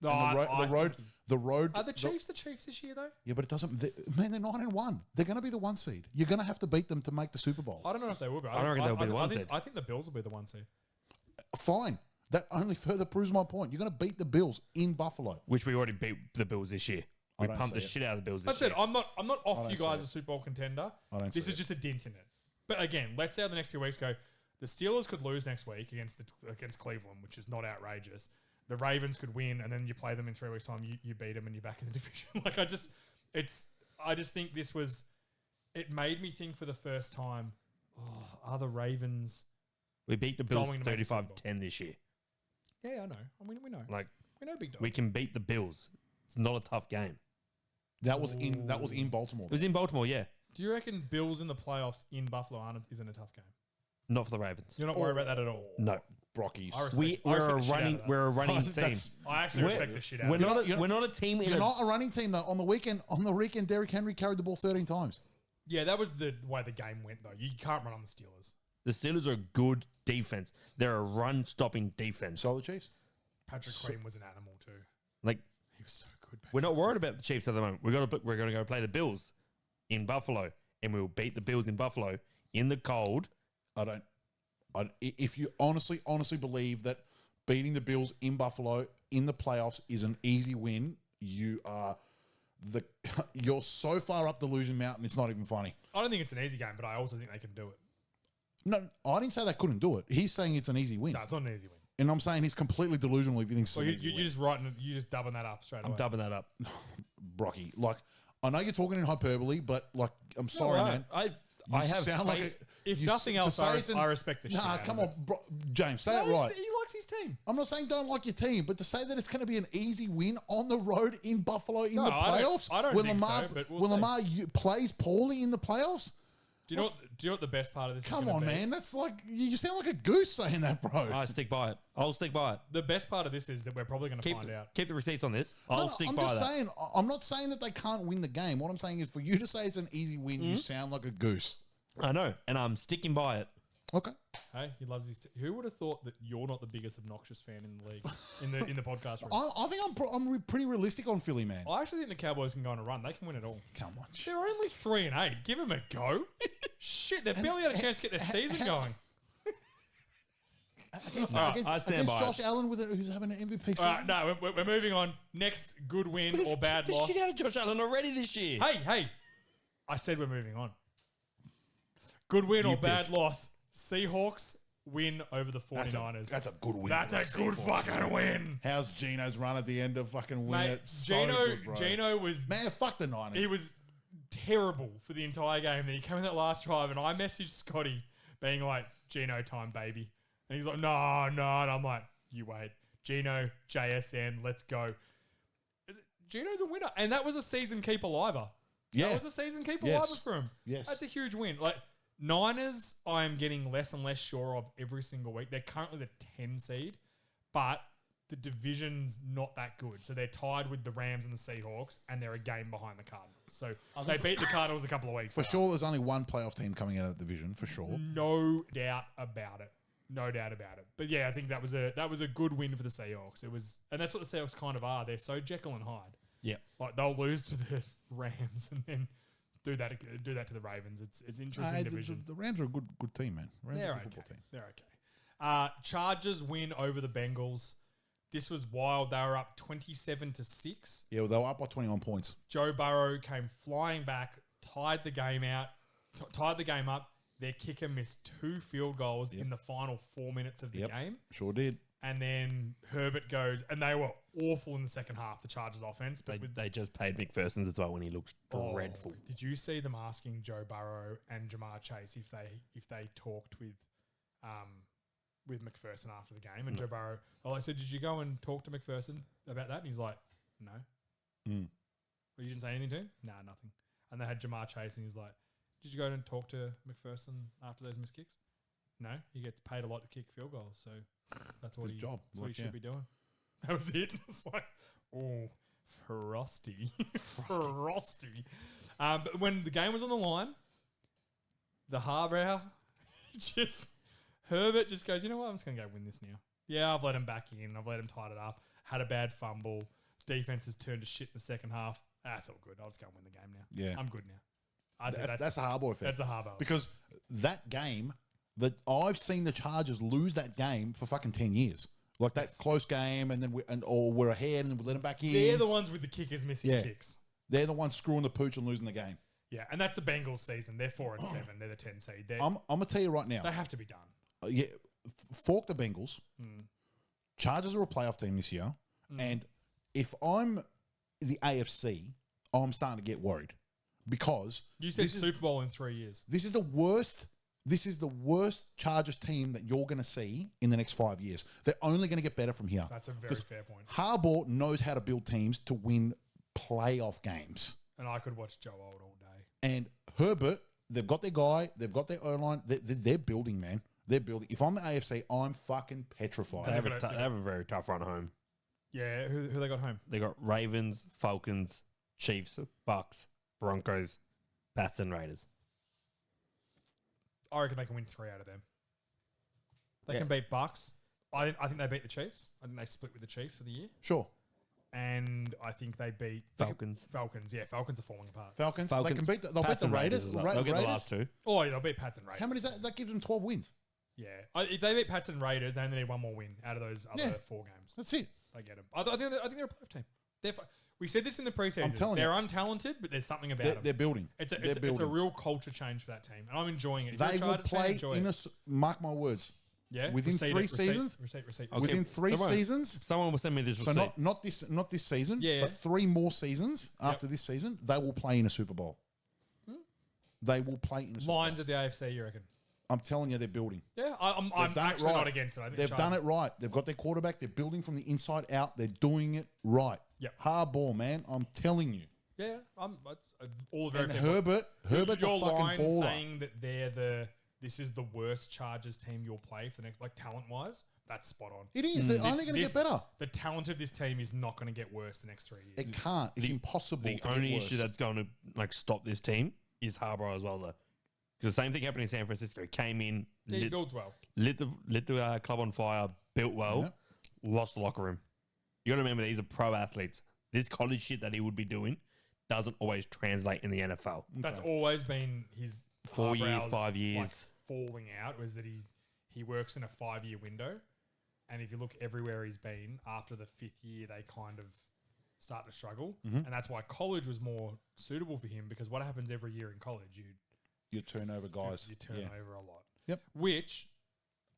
D: No,
C: And the road.
D: Are the Chiefs the Chiefs this year though?
C: Yeah, but it doesn't. Man, they're 9-1. They're going to be the 1 seed. You're going to have to beat them to make the Super Bowl.
D: I don't know if they will be.
B: I don't reckon they'll be the 1 seed.
D: I think the Bills will be the 1 seed.
C: Fine. That only further proves my point. You're going to beat the Bills in Buffalo.
B: Which we already beat the Bills this year.
C: I
B: We
C: don't
B: pumped the
C: see it.
B: shit out of the Bills
D: I
B: this
D: said
B: year.
D: I'm not off
C: don't
D: you
C: see
D: guys
C: it.
D: a Super Bowl contender.
C: I don't
D: This
C: see
D: is
C: it.
D: just a dent in it. But again, let's see how the next few weeks go. The Steelers could lose next week against Cleveland, which is not outrageous. The Ravens could win, and then you play them in 3 weeks' time. You beat them, and you're back in the division. I just think this was. It made me think for the first time. Oh, are the Ravens?
B: We beat the Bills
D: Going to make the Super Bowl.
B: 35-10 this year.
D: Yeah, I know. I mean, we know.
B: Like
D: We know big dog.
B: we can beat the Bills. It's not a tough game.
C: That was in Baltimore.
B: It was in Baltimore, yeah.
D: Do you reckon Bills in the playoffs in Buffalo isn't a tough game?
B: Not for the Ravens.
D: You're not worried about that at all.
B: No.
C: Brockies.
D: I respect-
B: We're
D: respect
B: a
D: the shit out
B: running
D: of that.
B: we're a running team.
C: That's-
D: I actually respect the shit out
B: We're
D: of it.
B: not,
C: You're
B: we're not a team in
C: You're
B: a,
C: not a running team though. On the weekend, Derrick Henry carried the ball 13 times.
D: Yeah, that was the way the game went, though. You can't run on the Steelers.
B: the Steelers are a good defense. They're a run stopping defense.
C: So are the Chiefs.
D: Patrick Queen was an animal, too.
B: Like
D: He was so good.
B: we're not worried about the Chiefs at the moment. We're gonna go play the Bills in Buffalo, and we'll beat the Bills in Buffalo in the cold.
C: If you honestly believe that beating the Bills in Buffalo in the playoffs is an easy win, you're so far up Delusion Mountain, it's not even funny.
D: I don't think it's an easy game, but I also think they can do it.
C: No, I didn't say they couldn't do it. He's saying it's an easy win.
D: No, it's not an easy win.
C: And I'm saying he's completely delusional if he thinks it's
D: So
C: an
D: you
C: easy win.
D: you just dubbing that up straight
B: I'm
D: away.
B: dubbing that up.
C: Brocky. Like, I know you're talking in hyperbole, but like, I'm sorry,
D: right.
C: man.
B: I
C: You
B: have
C: sound like
B: faith-
D: If
C: you
D: nothing
C: to
D: else,
C: say it's
D: I respect the shit
C: Nah,
D: out of
C: come
D: it.
C: on, James, say
D: No,
C: it right.
D: He likes his team.
C: I'm not saying don't like your team, but to say that it's going to be an easy win on the road in Buffalo in
D: No,
C: the
D: I don't-
C: playoffs,
D: I don't
C: when
D: think so,
C: Lamar,
D: but we'll
C: when
D: see.
C: Lamar plays poorly in the playoffs,
D: Do you know what the best part of this is
C: come
D: gonna
C: on,
D: be?
C: man, that's like you sound like a goose saying that, bro.
B: I stick by it. I'll stick by it.
D: The best part of this is that we're probably going to find out.
B: Keep the receipts on this.
C: No,
B: I'll
C: no,
B: stick
C: I'm
B: by
C: just
B: that.
C: saying. I'm not saying that they can't win the game. What I'm saying is, for you to say it's an easy win, you sound like a goose.
B: I know, and I'm sticking by it.
C: Okay.
D: Hey, he loves his. Who would have thought that you're not the biggest obnoxious fan in the league in the podcast room?
C: I think I'm pretty realistic on Philly, man.
D: I actually think the Cowboys can go on a run. They can win it all.
C: Come on.
D: They're only 3-8. Give them a go. Shit, they barely had a chance to get their season going.
B: I stand by it.
C: Josh Allen who's having an MVP season.
D: All right, no, we're moving on. Next good win or bad
B: the
D: loss.
B: shit out of Josh Allen already this year.
D: Hey, I said we're moving on. Good win or bad loss. Seahawks win over the 49ers.
C: That's a good win.
D: That's
C: for
D: a
C: the
D: good
C: Seahawks,
D: fucking
C: man.
D: win.
C: How's Gino's run at the end of fucking win
D: Mate,
C: it? So good, bro.
D: Gino was
C: Man, fuck the Niners.
D: he was terrible for the entire game. Then he came in that last drive, and I messaged Scotty being like, "Gino time, baby," and he's like, "No," and I'm like, "You wait, Gino, JSN, let's go." Gino's a winner, and that was a season keeper liver.
C: Yeah.
D: That was a season keeper
C: Yes.
D: liver for him.
C: Yes.
D: That's a huge win. Like Niners, I am getting less and less sure of every single week. They're currently the 10 seed, but the division's not that good. So they're tied with the Rams and the Seahawks, and they're a game behind the Cardinals. So they beat the Cardinals a couple of weeks
C: For
D: ago.
C: sure, there's only one playoff team coming out of the division, for sure.
D: No doubt about it. No doubt about it. But yeah, I think that was a good win for the Seahawks. It was, and that's what the Seahawks kind of are. They're so Jekyll and Hyde.
B: Yeah.
D: Like they'll lose to the Rams and then do that to the Ravens. It's interesting division.
C: The Rams are a good team, man. Rams
D: They're
C: are a
D: okay.
C: good football team.
D: They're okay. Chargers win over the Bengals. This was wild. They were up 27-6.
C: Yeah, well, they were up by 21 points.
D: Joe Burrow came flying back, tied the game up. Their kicker missed 2 field goals in the final 4 minutes of the game.
C: Sure did.
D: And then Herbert goes, and they were awful in the second half, the Chargers offense. But
B: They just paid McPherson's as well when he looked dreadful.
D: Did you see them asking Joe Burrow and Jamar Chase if they talked with McPherson after the game? And Joe Burrow, I said, did you go and talk to McPherson about that? And he's like, no. Well, you didn't say anything to him? Nah, nothing. And they had Jamar Chase, and he's like, did you go and talk to McPherson after those missed kicks? No, he gets paid a lot to kick field goals, so that's what
C: his job.
D: That's what he
C: Like,
D: should be doing. That was it. It's like, oh, frosty, frosty. But when the game was on the line, the Harbrow Herbert just goes, you know what? I'm just gonna go win this now. Yeah, I've let him back in. I've let him tied it up. Had a bad fumble. Defense has turned to shit in the second half. That's all good. I'll just go and win the game now.
C: Yeah.
D: I'm good now. I think
C: That's a Harbaugh effect.
D: That's a Harbaugh.
C: Because that game, that I've seen the Chargers lose that game for fucking 10 years. Like that close game, and then we're ahead and we let them back in.
D: They're the ones with the kickers missing
C: Yeah.
D: kicks.
C: They're the ones screwing the pooch and losing the game.
D: Yeah, and that's the Bengals season. They're 4-7. They're the 10 seed.
C: I'm gonna tell you right now.
D: They have to be done.
C: Yeah, fork the Bengals. Chargers are a playoff team this year, and if I'm the AFC, I'm starting to get worried because
D: You said Super Bowl in 3 years.
C: this is the worst. This is the worst Chargers team that you're going to see in the next 5 years. They're only going to get better from here.
D: That's a very fair point.
C: Harbaugh knows how to build teams to win playoff games.
D: And I could watch Joe Old all day.
C: And Herbert, they've got their guy, they've got their O-line. They're building, man. They're building. If I'm the AFC, I'm fucking petrified.
B: They have a very tough run home.
D: Yeah, who they got home?
B: They got Ravens, Falcons, Chiefs, Bucks, Broncos, Pats, and Raiders.
D: I reckon they can win 3 out of them. They
B: Yeah.
D: can beat Bucks. I think they beat the Chiefs. I think they split with the Chiefs for the year.
C: Sure.
D: And I think they beat
B: Falcons.
D: Falcons. Yeah, Falcons are falling apart.
C: Falcons. They
B: Falcons,
C: can beat. They'll beat
B: Pats
C: the
B: and
C: Raiders.
B: as well. They'll get the last two.
D: Oh, yeah, they'll beat Pats and Raiders.
C: How many is that? That gives them 12 wins.
D: Yeah. If they beat Pats and Raiders, they only need one more win out of those other 4 games.
C: That's it.
D: They get them. I think they're a playoff team. We said this in the preseason.
C: I'm telling
D: they're
C: you.
D: untalented, but there's something about
C: They're,
D: them.
C: they're building.
D: It's
C: They're
D: a
C: building.
D: real culture change for that team, and I'm enjoying it. If you're
C: They
D: a
C: will
D: Chargers fan,
C: play
D: enjoy
C: in
D: it.
C: mark my words.
D: Yeah,
C: within
D: receipt
C: 3
D: it,
C: seasons.
D: Receipt.
B: Okay,
C: Within 3
B: they won't.
C: seasons.
B: Someone will send me this
C: So
B: receipt.
C: not this season,
D: Yeah.
C: but 3 more seasons after this season, they will play in a Super Bowl. They will play in a Super Bowl.
D: Lines of the AFC, you reckon?
C: I'm telling you, they're building.
D: Yeah, I'm
C: done it
D: actually
C: right.
D: not against it. I think
C: They've done it right. They've got their quarterback. They're building from the inside out. They're doing it right.
D: Yep.
C: Hardball, man. I'm telling you.
D: Yeah, that's all very
C: And
D: fair.
C: Herbert's
D: your
C: a fucking
D: line
C: baller.
D: saying that this is the worst Chargers team you'll play for the next, like talent wise. That's spot on.
C: It is. They're only going to get better.
D: The talent of this team is not going to get worse the next 3 years.
C: It can't. It's impossible
B: The
C: to
B: only
C: get worse.
B: issue that's going to stop this team is Harbaugh as well, though. Because the same thing happened in San Francisco. Came in,
D: He
B: lit,
D: builds well.
B: lit the club on fire, built well,
C: Yep.
B: lost the locker room. You got to remember these are pro athletes. This college shit that he would be doing doesn't always translate in the NFL.
D: That's always been his
B: 4 years,
D: eyebrows,
B: 5 years.
D: falling out was that he works in a 5-year window, and if you look everywhere he's been after the 5th year, they kind of start to struggle, and that's why college was more suitable for him because what happens every year in college,
C: You turn over guys.
D: you turn over a lot.
C: Yep.
D: Which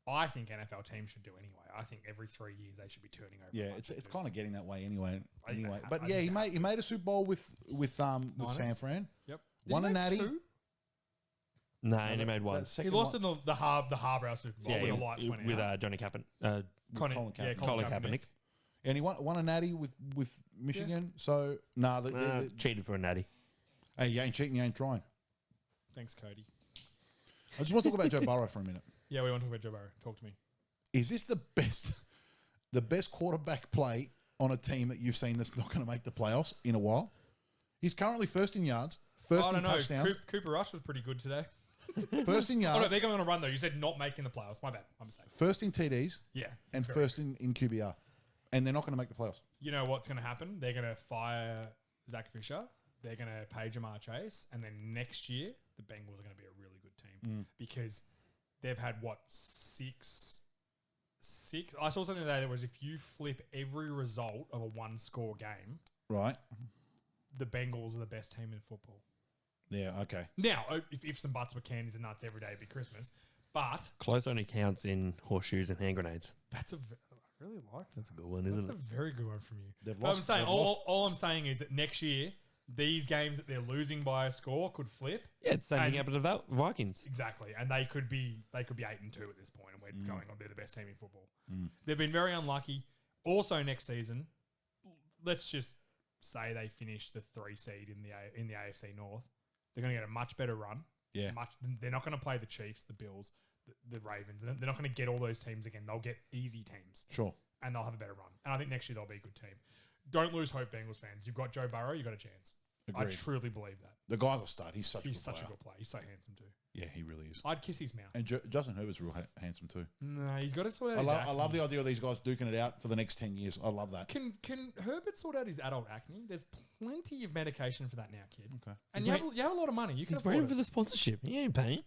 D: I think NFL teams should do anyway. I think every 3 years they should be turning over.
C: Yeah,
D: a bunch
C: it's
D: of
C: kind of
D: dudes.
C: getting that way anyway.
D: I think they have-
C: But
D: I
C: yeah,
D: think
C: he
D: they
C: made
D: have
C: he made a Super Bowl with San
D: Niners?
C: Fran.
D: Yep.
C: Won
D: Did
C: a
D: he make
C: natty.
D: 2?
B: No, and he made one.
C: That
D: He
C: second
D: lost
C: one-
D: in the Harbrow Super Bowl
B: Yeah,
D: when the lights went
B: with
D: out.
B: Johnny Kaepernick.
C: with Colin Kaepernick.
B: Colin Kaepernick.
C: and he won a natty with Michigan. So
B: Cheated for a natty.
C: hey, you ain't cheating, you ain't trying.
D: Thanks, Cody.
C: I just want to talk about Joe Burrow for a minute.
D: Yeah, we want to talk about Joe Burrow. Talk to me.
C: Is this the best quarterback play on a team that you've seen that's not going to make the playoffs in a while? He's currently first in yards, first
D: I
C: in
D: don't know.
C: touchdowns,
D: Cooper Rush was pretty good today.
C: first in
D: Oh, no,
C: yards,
D: they're going on a run, though. You said not making the playoffs. My bad. I'm mistake.
C: first in TDs,
D: Yeah.
C: and
D: correct.
C: first in QBR. And they're not going to make the playoffs.
D: You know what's going to happen? They're going to fire Zach Fisher. They're going to pay Jamar Chase. And then next year, the Bengals are going to be a really good team because they've had, six? I saw something today that was if you flip every result of a one-score game,
C: Right?
D: the Bengals are the best team in football.
C: Yeah, okay.
D: Now, if some butts were candies and nuts every day, it'd be Christmas. But
B: Close only counts in horseshoes and hand grenades.
D: that's I really like that.
B: That's a good one,
D: That's
B: isn't
D: a
B: it?
D: very good one from you.
C: They've
D: But I'm
C: lost-
D: saying
C: they've
D: all,
C: lost-
D: all I'm saying is that next year these games that they're losing by a score could flip
B: Yeah, it's the same
D: And-
B: thing happened to the Vikings.
D: exactly, and they could be 8-2 at this point, and we're
C: Mm.
D: going on. They're the best team in football. They've been very unlucky. Also, next season, let's just say they finish the 3 seed in the AFC North. They're going to get a much better run.
C: Yeah.
D: They're not going to play the Chiefs, the Bills, the Ravens. They're not going to get all those teams again. They'll get easy teams.
C: Sure.
D: And they'll have a better run. And I think next year they'll be a good team. Don't lose hope, Bengals fans. You've got Joe Burrow, you've got a chance. I
C: Agreed.
D: truly believe that.
C: The guy's a stud. He's such
D: He's
C: a
D: such
C: good
D: a
C: player.
D: good player. He's so handsome too.
C: Yeah, he really is.
D: I'd kiss his mouth.
C: And Justin Herbert's real handsome too.
D: No, he's got to sort out
C: I
D: his
C: love,
D: acne.
C: I love the idea of these guys duking it out for the next 10 years. I love that.
D: Can Herbert sort out his adult acne? There's plenty of medication for that now, kid.
C: Okay.
D: And
B: He's
D: you have a lot of money. You can
B: He's
D: afford
B: waiting
D: it.
B: for the sponsorship. He ain't paying.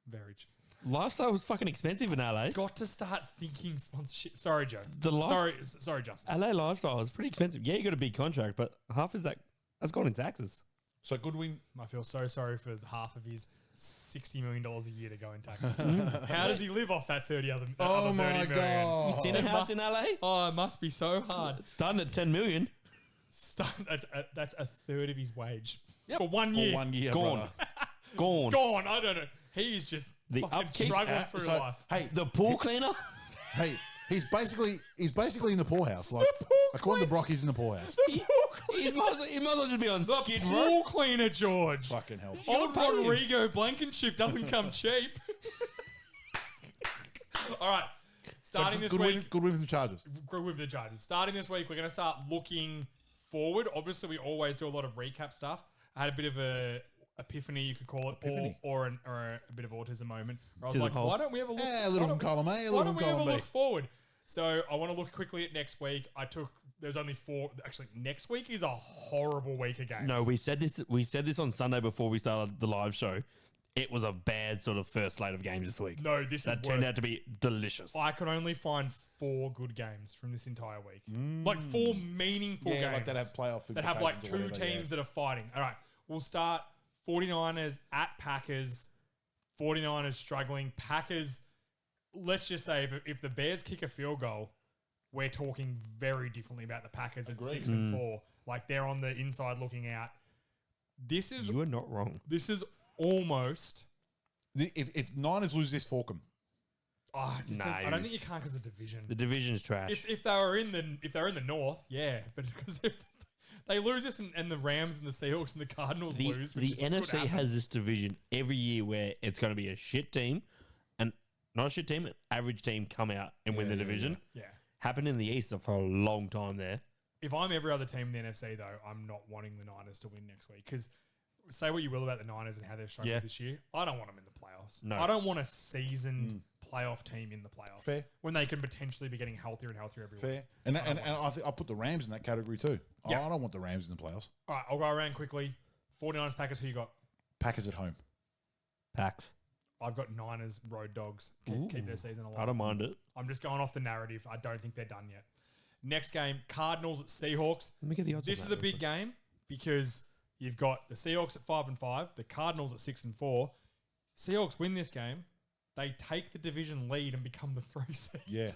D: Very
B: Lifestyle was fucking expensive in LA.
D: got to start thinking sponsorship. Sorry, Joe.
B: The life-
D: Sorry, Justin.
B: LA lifestyle is pretty expensive. Yeah, you got a big contract, but half is that's gone in taxes.
C: So Goodwin,
D: I feel so sorry for half of his $60 million a year to go in taxes. How does he live off that 30 other?
C: oh
D: other
C: my
D: 30 million?
C: God.
B: You seen a house in LA?
D: Oh, it must be so hard.
B: It's starting at 10 million.
D: That's a third of his wage for 1 year.
C: For 1 year,
B: Gone.
C: brother.
B: Gone.
D: Gone. I don't know. He's just
B: The
D: fucking
B: upkeep-
D: struggling through
C: So,
D: life.
C: hey,
B: The pool cleaner?
C: hey, he's basically in the poorhouse. Like, according to Brock, he's in the poorhouse.
B: he might as well just be on
D: The
B: Skid Row.
D: pool cleaner, George.
C: Fucking hell.
D: Old
B: gotta pay him.
D: Rodrigo Blankenship doesn't come cheap. All right. Starting this week,
C: Good win from the Chargers.
D: good with the Chargers. Starting this week, we're going to start looking forward. Obviously, we always do a lot of recap stuff. I had a bit of a epiphany, you could call it,
C: Epiphany.
D: or a bit of autism moment. Where I was
B: Autism
D: like,
B: hole.
D: why don't we have a look?
C: Yeah, a little
D: why
C: from
D: don't-
C: column A, a
D: Why
C: little
D: don't
C: from
D: we have a
C: column B.
D: look forward? So I want to look quickly at next week. There's only 4. Actually, next week is a horrible week of games.
B: No, we said this on Sunday before we started the live show. It was a bad sort of first slate of games this week.
D: No, this
B: that
D: is
B: turned
D: worse.
B: out to be delicious.
D: I could only find 4 good games from this entire week. Like 4 meaningful
C: Yeah,
D: games.
C: like that have playoff
D: that have like 2
C: implications or whatever,
D: teams that are fighting. All right, we'll start 49ers at Packers. 49ers struggling. Packers, let's just say if the Bears kick a field goal, we're talking very differently about the Packers at 6 and 4. Like they're on the inside looking out. This is
B: You are not wrong.
D: almost.
C: If Niners lose this, fork 'em.
D: Oh,
B: No.
D: I don't think you can't because of the division.
B: The division's trash.
D: If they were in the North, yeah, but because they lose this and the Rams and the Seahawks and the Cardinals
B: the
D: lose. Which
B: the
D: is, could
B: NFC
D: happen.
B: has this division every year where it's going to be a shit team, and not a shit team, an average team come out and win the division.
D: Yeah.
B: Happened in the East for a long time there.
D: If I'm every other team in the NFC, though, I'm not wanting the Niners to win next week because say what you will about the Niners and how they've struggled
B: Yeah.
D: this year. I don't want them in the playoffs.
B: No.
D: I don't want a seasoned playoff team in the playoffs.
C: Fair.
D: When they can potentially be getting healthier and healthier every
C: Fair.
D: week.
C: And I think I put the Rams in that category too.
D: Yeah.
C: I don't want the Rams in the playoffs.
D: All right, I'll go around quickly. 49ers, Packers, who you got?
C: Packers at home.
B: Packs.
D: I've got Niners, Road Dogs. Keep their season alive.
B: I don't mind it.
D: I'm just going off the narrative. I don't think they're done yet. Next game, Cardinals at Seahawks.
B: Let me get the odds.
D: This
B: on
D: is
B: that
D: a
B: real
D: big
B: quick.
D: game because you've got the Seahawks at 5-5, the Cardinals at 6-4. Seahawks win this game. They take the division lead and become the 3 seed.
C: Yeah.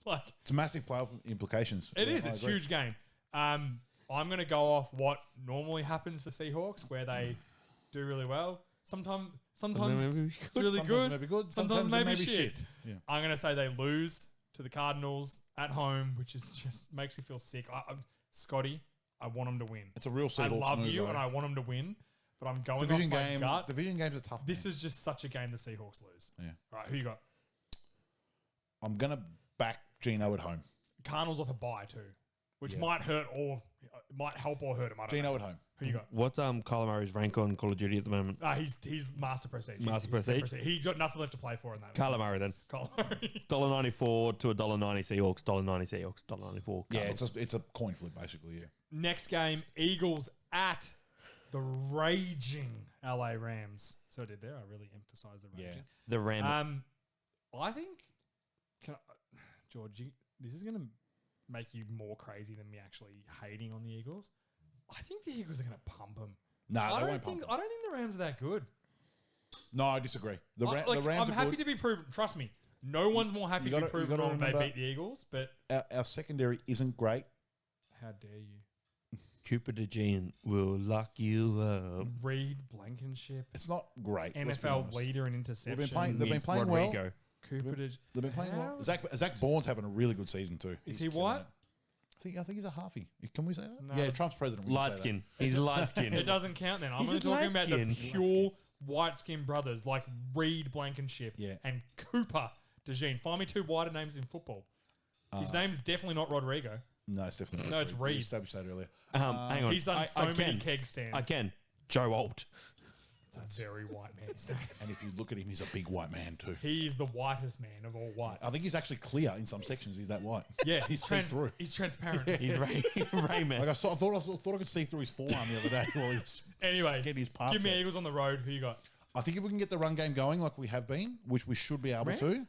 D: Like
C: It's massive playoff implications.
D: it
C: Yeah,
D: is.
C: I
D: It's a
C: agree.
D: huge game. I'm going to go off what normally happens for Seahawks, where they do really well. Sometimes it's really
C: Sometimes
D: good.
C: maybe good.
D: Sometimes maybe shit.
C: Yeah.
D: I'm going to say they lose to the Cardinals at home, which is just makes me feel sick. Scotty, I want them to win.
C: It's a real
D: I
C: Seahawks
D: love
C: move,
D: you
C: though.
D: and I want them to win, but I'm going
C: Division
D: off my
C: game.
D: gut.
C: Division games are tough.
D: This
C: man.
D: is just such a game the Seahawks lose.
C: Yeah.
D: All right, who you got?
C: I'm gonna back Gino at home.
D: Cardinals off a bye too, which
C: Yeah.
D: might hurt or might help or hurt him. I don't
C: Gino
D: know.
C: at home.
D: Who you got?
B: What's Kyler Murray's rank on Call of Duty at the moment?
D: He's Master Prestige.
B: Master
D: He's
B: Prestige?
D: He's got nothing left to play for in that.
B: Kyler Murray then.
D: Kyler Murray.
B: $1.94 to $1.90 Seahawks. $1.90 Seahawks. $1.94.
C: Yeah,
B: Cardinals.
C: it's a coin flip basically. Yeah.
D: Next game, Eagles at the raging LA Rams. So I did there. I really emphasized the
C: Yeah.
D: raging.
B: the Ram.
D: I think, George, this is going to make you more crazy than me actually hating on the Eagles. I think the Eagles are going to pump them.
C: No,
D: I
C: they
D: don't
C: won't
D: think
C: pump.
D: I don't think the Rams are that good.
C: No, I disagree. The Rams
D: I'm
C: are
D: happy
C: good.
D: to be proven. Trust me, no one's more happy
C: You
D: to
C: gotta-
D: be proven
C: you gotta
D: wrong they
C: remember-
D: beat the Eagles. But
C: Our secondary isn't great.
D: how dare you?
B: Cooper DeJean will lock you up.
D: Reed Blankenship,
C: It's not great. let's be
D: NFL
C: honest.
D: leader in interception.
C: playing- they've been
B: Miss
C: playing well.
B: Rodrigo.
D: Cooper Dej-
C: They've been playing well.
D: How-
C: Zach Bourne's having a really good season too.
D: Is
C: He's
D: he
C: killing
D: white?
C: it. I think he's a halfie. Can we say that?
D: No.
C: Yeah, Trump's president. we can
B: Light
C: say
B: skin. He's light skin.
D: It doesn't count then. I'm
B: He's
D: only
B: just
D: talking about the
B: light-skinned.
D: pure white skin brothers like Reed Blankenship
C: Yeah.
D: and Cooper DeJean. Find me two whiter names in football. His name's definitely not Rodrigo.
C: that. No, it's definitely
D: No, it's
C: We
D: Reed.
C: established that earlier.
B: Hang on.
D: He's done
B: I
D: so many
B: can.
D: keg stands.
B: I can. Joe Alt.
D: It's a very white man stand.
C: And if you look at him, he's a big white man too.
D: He is the whitest man of all whites.
C: I think he's actually clear in some sections. He's that white.
D: yeah,
C: he's see through.
D: He's transparent.
B: He's Rayman.
C: Like I thought I could see through his forearm the other day while he was
D: Anyway,
C: getting his pass.
D: give me
C: out.
D: Eagles on the road. Who you got?
C: I think if we can get the run game going like we have been, which we should be able
D: Rams?
C: to.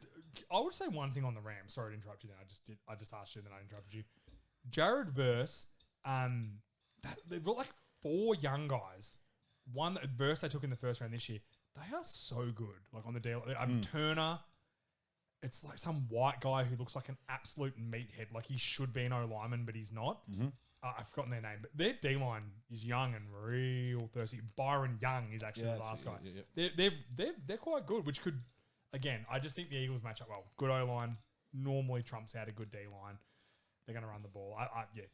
D: I would say one thing on the Rams. Sorry to interrupt you. Then I just asked you, then I interrupted you. Jared Verse, they've got like 4 young guys. One that Verse they took in the first round this year. They are so good. Like on the deal, Turner. It's like some white guy who looks like an absolute meathead. Like he should be an O lineman, but he's not. I've forgotten their name, but their D line is young and real thirsty. Byron Young is actually the last guy. They're quite good, which could, again, I just think the Eagles match up well. Good O line normally trumps out a good D line. They're going to run the ball.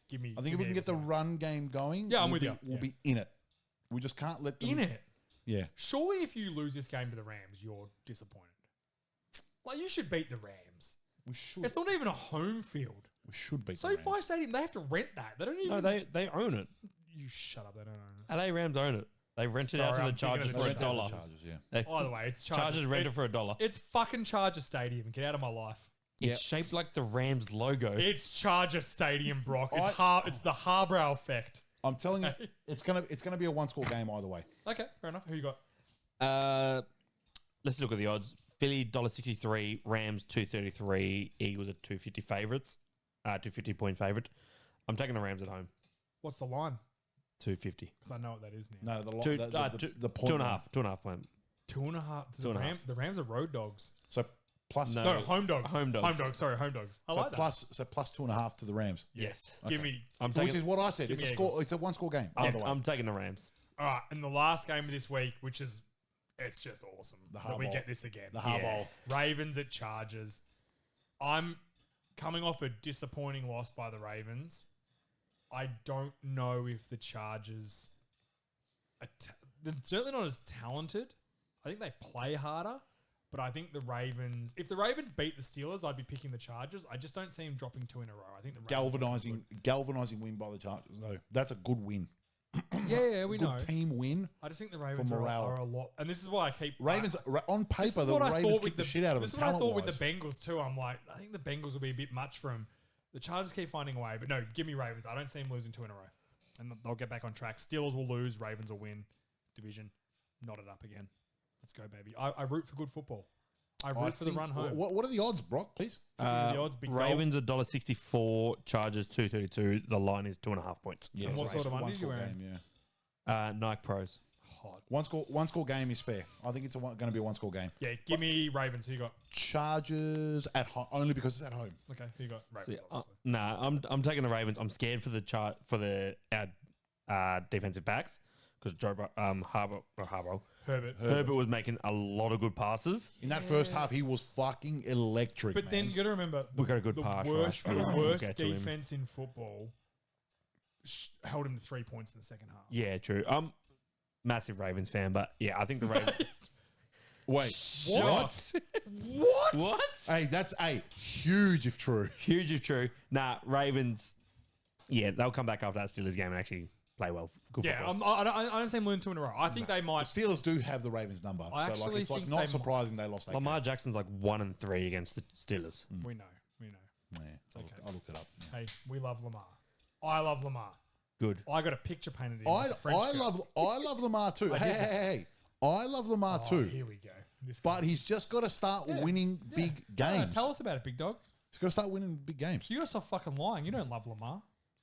D: Give me.
C: I think if we can get the run game going,
D: Yeah, I'm
C: we'll
D: with you.
C: We'll be in it. We just can't let them
D: in it.
C: Yeah.
D: Surely, if you lose this game to the Rams, you're disappointed. Like you should beat the Rams.
C: We should.
D: It's not even a home field.
C: We should beat the
D: SoFi
C: Rams.
D: Stadium, they have to rent that. They don't even.
B: No, they own it.
D: You shut up. They don't own
B: LA Rams own it. They rent it out to
D: Sorry,
B: the
D: I'm thinking
B: Chargers
D: of
B: for
D: the
B: a
C: Rent out the
B: dollar.
C: Chargers, yeah.
B: They-
D: it. Either way, it's Chargers.
B: Chargers rent it for a dollar.
D: It's fucking Charger Stadium. Get out of my life.
B: It's
C: Yep.
B: shaped like the Rams logo.
D: It's Charger Stadium, Brock. It's
C: I-
D: it's the Harbrow effect.
C: I'm telling you, it's gonna be a one-score game either way.
D: Okay, fair enough. Who you got?
B: Let's look at the odds. Philly $1.63, Rams $2.33, Eagles are $2.50 favorites, 250 point favorite. I'm taking the Rams at home.
D: What's the line?
B: $2.50.
D: Because I know what that is now.
C: No, the
B: Two,
C: the point
B: two and a
C: line.
B: half. 2.5 point.
D: 2.5.
B: Two and a half.
D: The Rams are road dogs.
C: So plus
B: No.
D: No, home dogs.
B: Home dogs.
D: Home dogs. Sorry, home dogs. I
C: so
D: like that.
C: plus 2.5 to the Rams.
B: Yes.
D: Give
C: Okay.
D: me.
B: I'm
C: Which
B: taking,
C: is what I said.
D: Give
C: It's a
D: me
C: score.
D: Eagles.
C: It's a one-score game.
B: I'm,
C: Either way.
B: I'm taking the Rams.
D: All right, and the last game of this week, which is, it's just awesome that we
C: Harbaugh.
D: get this again.
C: The Harbaugh.
D: Ravens at Chargers. I'm coming off a disappointing loss by the Ravens. I don't know if the Chargers are they're certainly not as talented. I think they play harder, but I think the Ravens, if the Ravens beat the Steelers, I'd be picking the Chargers. I just don't see them dropping 2 in a row. I think the Ravens
C: Galvanizing win by the Chargers. No, that's a good win.
D: Yeah, we
C: good
D: know.
C: team win.
D: I just think the Ravens
C: morale.
D: are a lot, and this is why I keep
C: Ravens on
D: This
C: paper,
D: is
C: the
D: what I
C: Ravens
D: thought
C: kick the shit out of them.
D: This is what I thought with the
C: talent-wise.
D: Bengals too. I'm like, I think the Bengals will be a bit much for them. The Chargers keep finding a way, but no, give me Ravens. I don't see them losing 2 in a row, and they'll get back on track. Steelers will lose, Ravens will win. Division, knot it up again. Let's go, baby. I root for good football. I root for the run home.
C: What are the odds, Brock? Please.
D: The odds, big goal.
B: Ravens $1.64, Chargers 2.32. The line is 2.5 points.
C: Yeah,
D: And what
C: so
D: sort of
C: one
D: undies you
C: score
D: wearing?
C: game, yeah.
B: Nike Pros.
D: Hot.
C: One score game is fair. I think it's going to be a one score game.
D: Yeah, give me Ravens. Who you got?
C: Chargers at home only because it's at home.
D: Okay, who you got? Ravens,
B: See,
D: obviously.
B: nah, I'm taking the Ravens. I'm scared for the defensive backs because Herbert was making a lot of good passes.
C: In that first half, he was fucking electric.
D: But then
C: man.
D: you got to remember,
B: We got a good
D: the
B: pass
D: worst,
B: rush.
D: the
B: We'll
D: worst
B: get to him.
D: defense in football held him to 3 points in the second half.
B: Yeah, true. I'm massive Ravens fan, but yeah, I think the Ravens.
C: Wait,
D: What?
B: What?
C: Hey, that's huge if true.
B: Huge if true. Nah, Ravens. Yeah, they'll come back after that Steelers game and actually play well. Good
D: Yeah,
B: football.
D: I don't see them losing 2 in a row. I think they
C: The
D: might.
C: Steelers do have the Ravens number,
D: I
C: so
D: actually
C: it's like
D: think
C: not
D: they
C: surprising they lost that
B: Lamar Jackson's like 1-3 against the Steelers.
D: We know.
C: game. Yeah,
D: okay.
C: I looked it up.
D: Hey, we love Lamar. I love Lamar.
B: Good.
D: I got a picture painted in.
C: I
D: with a French girl.
C: love Lamar too. Hey, I love Lamar
D: Oh,
C: too.
D: here we go. This
C: But he's just got to start winning big games.
D: Tell us about it, big dog.
C: He's got to start winning big games.
D: You got to stop fucking lying. You don't love Lamar.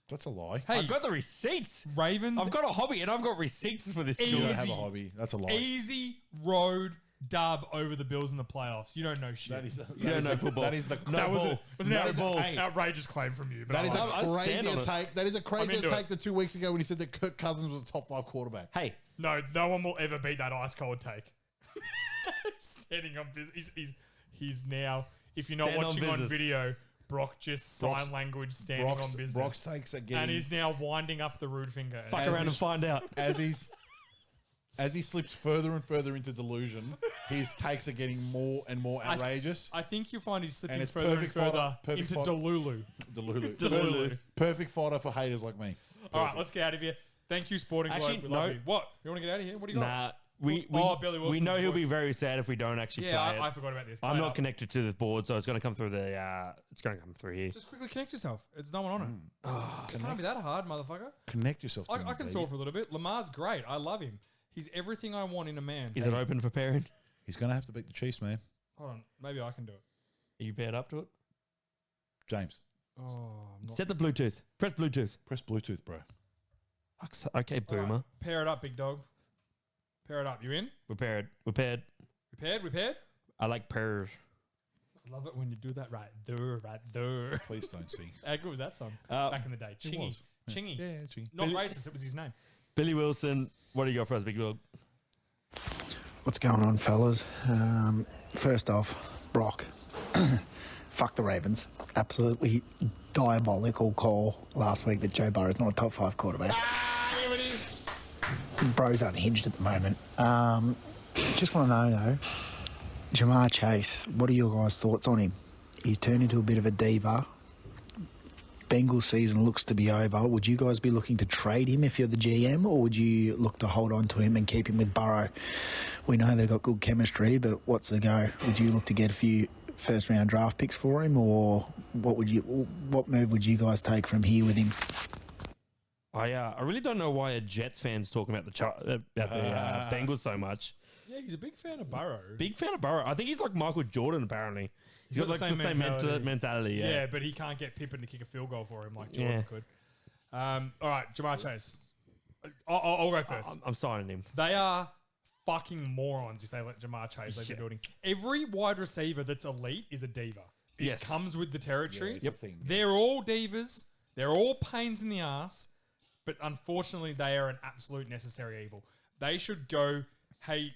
C: That's a lie.
D: Hey,
B: I've got the receipts.
D: Ravens.
B: I've got a hobby and I've got receipts for this.
C: You
D: Easy.
C: don't have a hobby. That's a lie.
D: easy road dub over the Bills in the playoffs. You don't know shit.
C: That is
B: You don't know football.
C: That is the
B: No
D: that was,
B: ball.
D: a, was an
C: That is a-
D: outrageous,
C: hey.
D: outrageous claim from you. But
C: That is
D: I like
B: I
C: a
B: stand
C: crazier
B: on it.
C: take. That is a crazier
D: into
C: take
D: it.
C: than 2 weeks ago when he said that Kirk Cousins was a top 5 quarterback.
B: Hey,
D: No one will ever beat that ice cold take. Standing on business. He's now. If you're not
B: Stand on
D: watching on
B: business.
D: video, Brock just
C: Brock's-
D: sign language standing on business.
C: Brock's takes are
D: and
C: getting
D: he's now winding up the rude finger.
B: fuck
C: As
B: around and
C: he's-
B: find out.
C: as he slips further and further into delusion, his takes are getting more and more outrageous.
D: I think you'll find he's slipping
C: And it's
D: further and
C: perfect
D: further
C: fodder- perfect
D: into
C: fodder.
D: Delulu.
C: Delulu.
B: Delulu.
C: Perfect fodder for haters like me.
D: All right, let's get out of here. Thank you, Sporting
B: Actually,
D: Globe. We love
B: no.
D: you. What? You want to get out of here? What do you got?
B: Nah, we
D: Billy
B: we
D: Wilson's
B: know he'll be
D: voice.
B: very sad if we don't actually
D: Yeah,
B: play it.
D: I forgot about this.
B: I'm
D: Play it
B: not
D: up.
B: connected to this board, so it's going to come through the. It's going to come through here.
D: Just quickly connect yourself. It's no one on it. It can't be that hard, motherfucker.
C: Connect yourself to me,
D: I can
C: baby.
D: solve for a little bit. Lamar's great. I love him. He's everything I want in a man.
B: Is it open for pairing?
C: He's going to have to beat the Chiefs, man.
D: Hold on. Maybe I can do it.
B: Are you paired up to it?
C: James,
D: Oh, I'm not.
B: Set the Bluetooth. Press Bluetooth.
C: press Bluetooth, bro.
B: Okay,
D: All right,
B: boomer.
D: Pair it up, big dog. Pair it up. You in?
B: We're paired. We're paired.
D: We paired? We paired?
B: I like pairs.
D: I love it when you do that right there, right there.
C: Please don't sing.
D: How good was that song
B: Uh,
D: back in the day?
C: It
D: Chingy.
C: was. Yeah.
D: Chingy.
C: Yeah, Chingy.
D: Not racist. It was his name.
B: Billy Wilson, what do you got for us, Big Dog?
E: What's going on, fellas? First off, Brock, fuck the Ravens. Absolutely diabolical call last week that Joe Burrow's not a top 5 quarterback.
D: Here it is.
E: Bro's unhinged at the moment. Just want to know, though, Jamar Chase, what are your guys' thoughts on him? He's turned into a bit of a diva. Bengals season looks to be over. Would you guys be looking to trade him if you're the GM, or would you look to hold on to him and keep him with Burrow? We know they've got good chemistry, but what's the go? Would you look to get a few first-round draft picks for him, or what move would you guys take from here with him?
B: I really don't know why a Jets fan's talking about the Bengals so much.
D: Yeah, he's a big fan of Burrow.
B: Big fan of Burrow. I think he's like Michael Jordan, apparently. He's got like the same mentality.
D: Yeah.
B: Yeah.
D: But he can't get Pippen to kick a field goal for him like Jordan
B: Yeah.
D: could. All right, Jamar Chase. I'll go first.
B: I'm signing him.
D: They are fucking morons if they let Jamar Chase leave the
B: Yeah.
D: building. Every wide receiver that's elite is a diva. It
B: Yes.
D: comes with the territory.
C: Yeah, it's a thing.
D: They're all divas. They're all pains in the ass. But unfortunately, they are an absolute necessary evil. They should go, hey,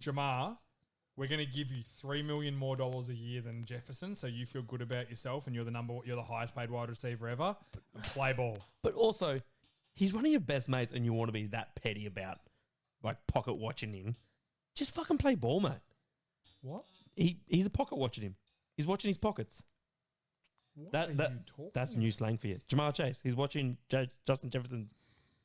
D: Jamar, we're going to give you $3 million more a year than Jefferson, so you feel good about yourself, and you're the highest paid wide receiver ever. And play ball.
B: But also, he's one of your best mates, and you want to be that petty about like pocket watching him. Just fucking play ball, mate.
D: What?
B: He's a pocket watching him. He's watching his pockets.
D: What are you talking
B: That's
D: about?
B: new slang for you. Jamar Chase. He's watching Justin Jefferson's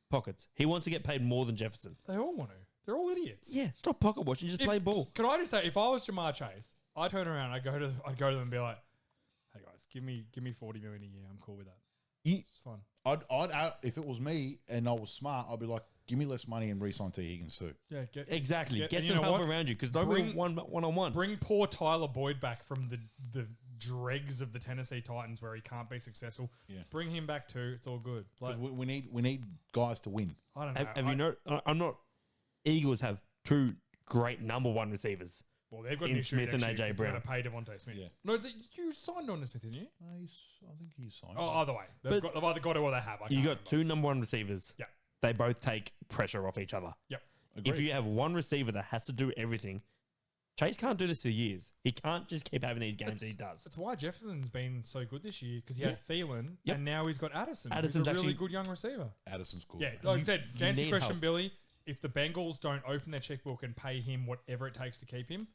B: pockets. He wants to get paid more than Jefferson.
D: They all want to. They're all idiots.
B: Yeah, stop pocket watching. Just play ball.
D: Can I just say, if I was Jamar Chase, I'd turn around, I'd go to them and be like, "Hey guys, give me 40 million a year. I'm cool with that. It's fun."
C: I'd if it was me and I was smart, I'd be like, give me less money and re-sign T. Higgins too.
D: Yeah,
B: Exactly. Get
D: and
B: some
D: you know
B: help
D: what?
B: around you because don't
D: Bring-
B: bring one-on-one.
D: Bring poor Tyler Boyd back from the dregs of the Tennessee Titans where he can't be successful.
C: Yeah.
D: Bring him back too. It's all good. Like,
C: Because we need guys to win.
D: I don't know.
B: Have you know? I'm not. Eagles have two great number one receivers.
D: Well, they've got
B: in
D: an issue
B: Smith and
D: next year
B: AJ
D: 'cause they're
B: Brown.
D: going to pay Devontae Smith.
C: Yeah.
D: No, you signed on to Smith, didn't you?
C: I think he's signed.
D: Oh, either way. They've either got it or they have. I
B: You
D: can't
B: got
D: remember.
B: two number one receivers.
D: Yeah.
B: They both take pressure off each other.
D: Yep.
C: Agreed.
B: If you have one receiver that has to do everything, Chase can't do this for years. He can't just keep having these games that he does.
D: That's why Jefferson's been so good this year because he had Thielen
B: Yep.
D: and now he's got Addison.
B: Addison's
D: who's a really
B: actually-
D: good young receiver.
C: Addison's cool.
D: Yeah, like I said, to answer
B: need
D: your question,
B: help.
D: Billy, if the Bengals don't open their checkbook and pay him whatever it takes to keep him,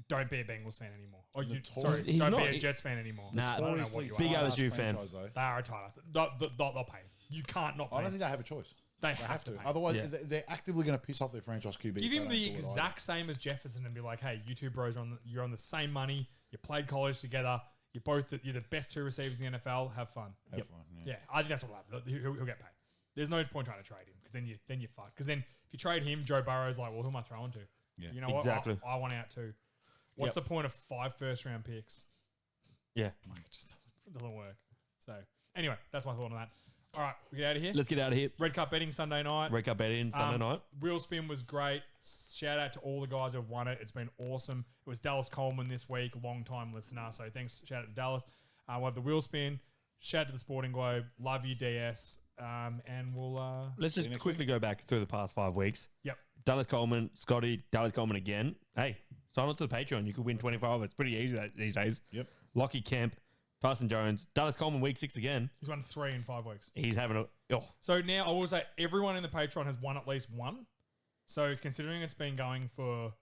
D: don't be a Bengals fan anymore. Or
C: Notorious-
B: He's
D: don't
B: not.
D: be a Jets fan anymore.
B: Nah,
D: I don't know what
C: Notoriously
D: you
B: Big
D: are.
C: tight-ass
B: LSU fan.
C: franchise, though.
D: They are a tight ass. They'll pay. You can't not pay.
C: I don't
D: him.
C: think they have a choice.
D: They have to pay.
C: Otherwise,
B: Yeah.
C: they're actively going to piss off their franchise QB.
D: Give
C: if they
D: him
C: don't
D: the
C: do it
D: exact same as Jefferson and be like, hey, you two bros you're on the same money. You played college together. You're the best two receivers in the NFL. Have fun.
C: either. Have fun.
D: Yeah, I think that's what will happen. He'll get paid. There's no point trying to trade him because then you're fucked. Because then if you trade him, Joe Burrow's like, well, who am I throwing to?
C: Yeah.
D: You know what?
B: Exactly.
D: I want out too. What's the point of 5 first-round picks?
B: Yeah.
D: Like, it just doesn't work. So anyway, that's my thought on that. All right, we get out of here.
B: Let's get out of here.
D: Red Cup betting Sunday night.
B: Wake up betting Sunday night.
D: Wheel spin was great. Shout out to all the guys who have won it. It's been awesome. It was Dallas Coleman this week, long time listener. So thanks. Shout out to Dallas. We'll have the wheel spin. Shout out to the Sporting Globe. Love you, DS. And we'll.
B: Let's just quickly go back through the past 5 weeks.
D: Yep.
B: Dallas Coleman, Scotty, Dallas Coleman again. Hey, sign up to the Patreon. You could win 25. It's pretty easy these days.
C: Yep.
B: Lockie Kemp, Tyson Jones, Dallas Coleman week 6 again.
D: He's won 3 in 5 weeks.
B: He's having a
D: So now I will say everyone in the Patreon has won at least one. So considering it's been going for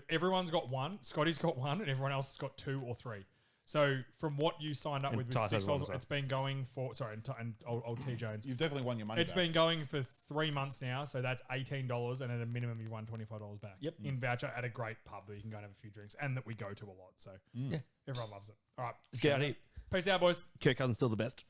D: everyone's got one. Scotty's got one, and everyone else has got 2 or 3. So from what you signed up
B: And
D: with
B: Tyson has one
D: $6,
B: as well.
D: it's been going for and old T Jones.
C: You've definitely won your money
D: It's
C: back.
D: been going for 3 months now, so that's $18, and at a minimum, you won $25 back.
B: Yep.
D: In voucher at a great pub that you can go and have a few drinks, and that we go to a lot. So
B: Yeah.
D: everyone loves it. All right,
B: Let's get out of here.
D: peace out, boys.
B: Kirk Cousins still the best.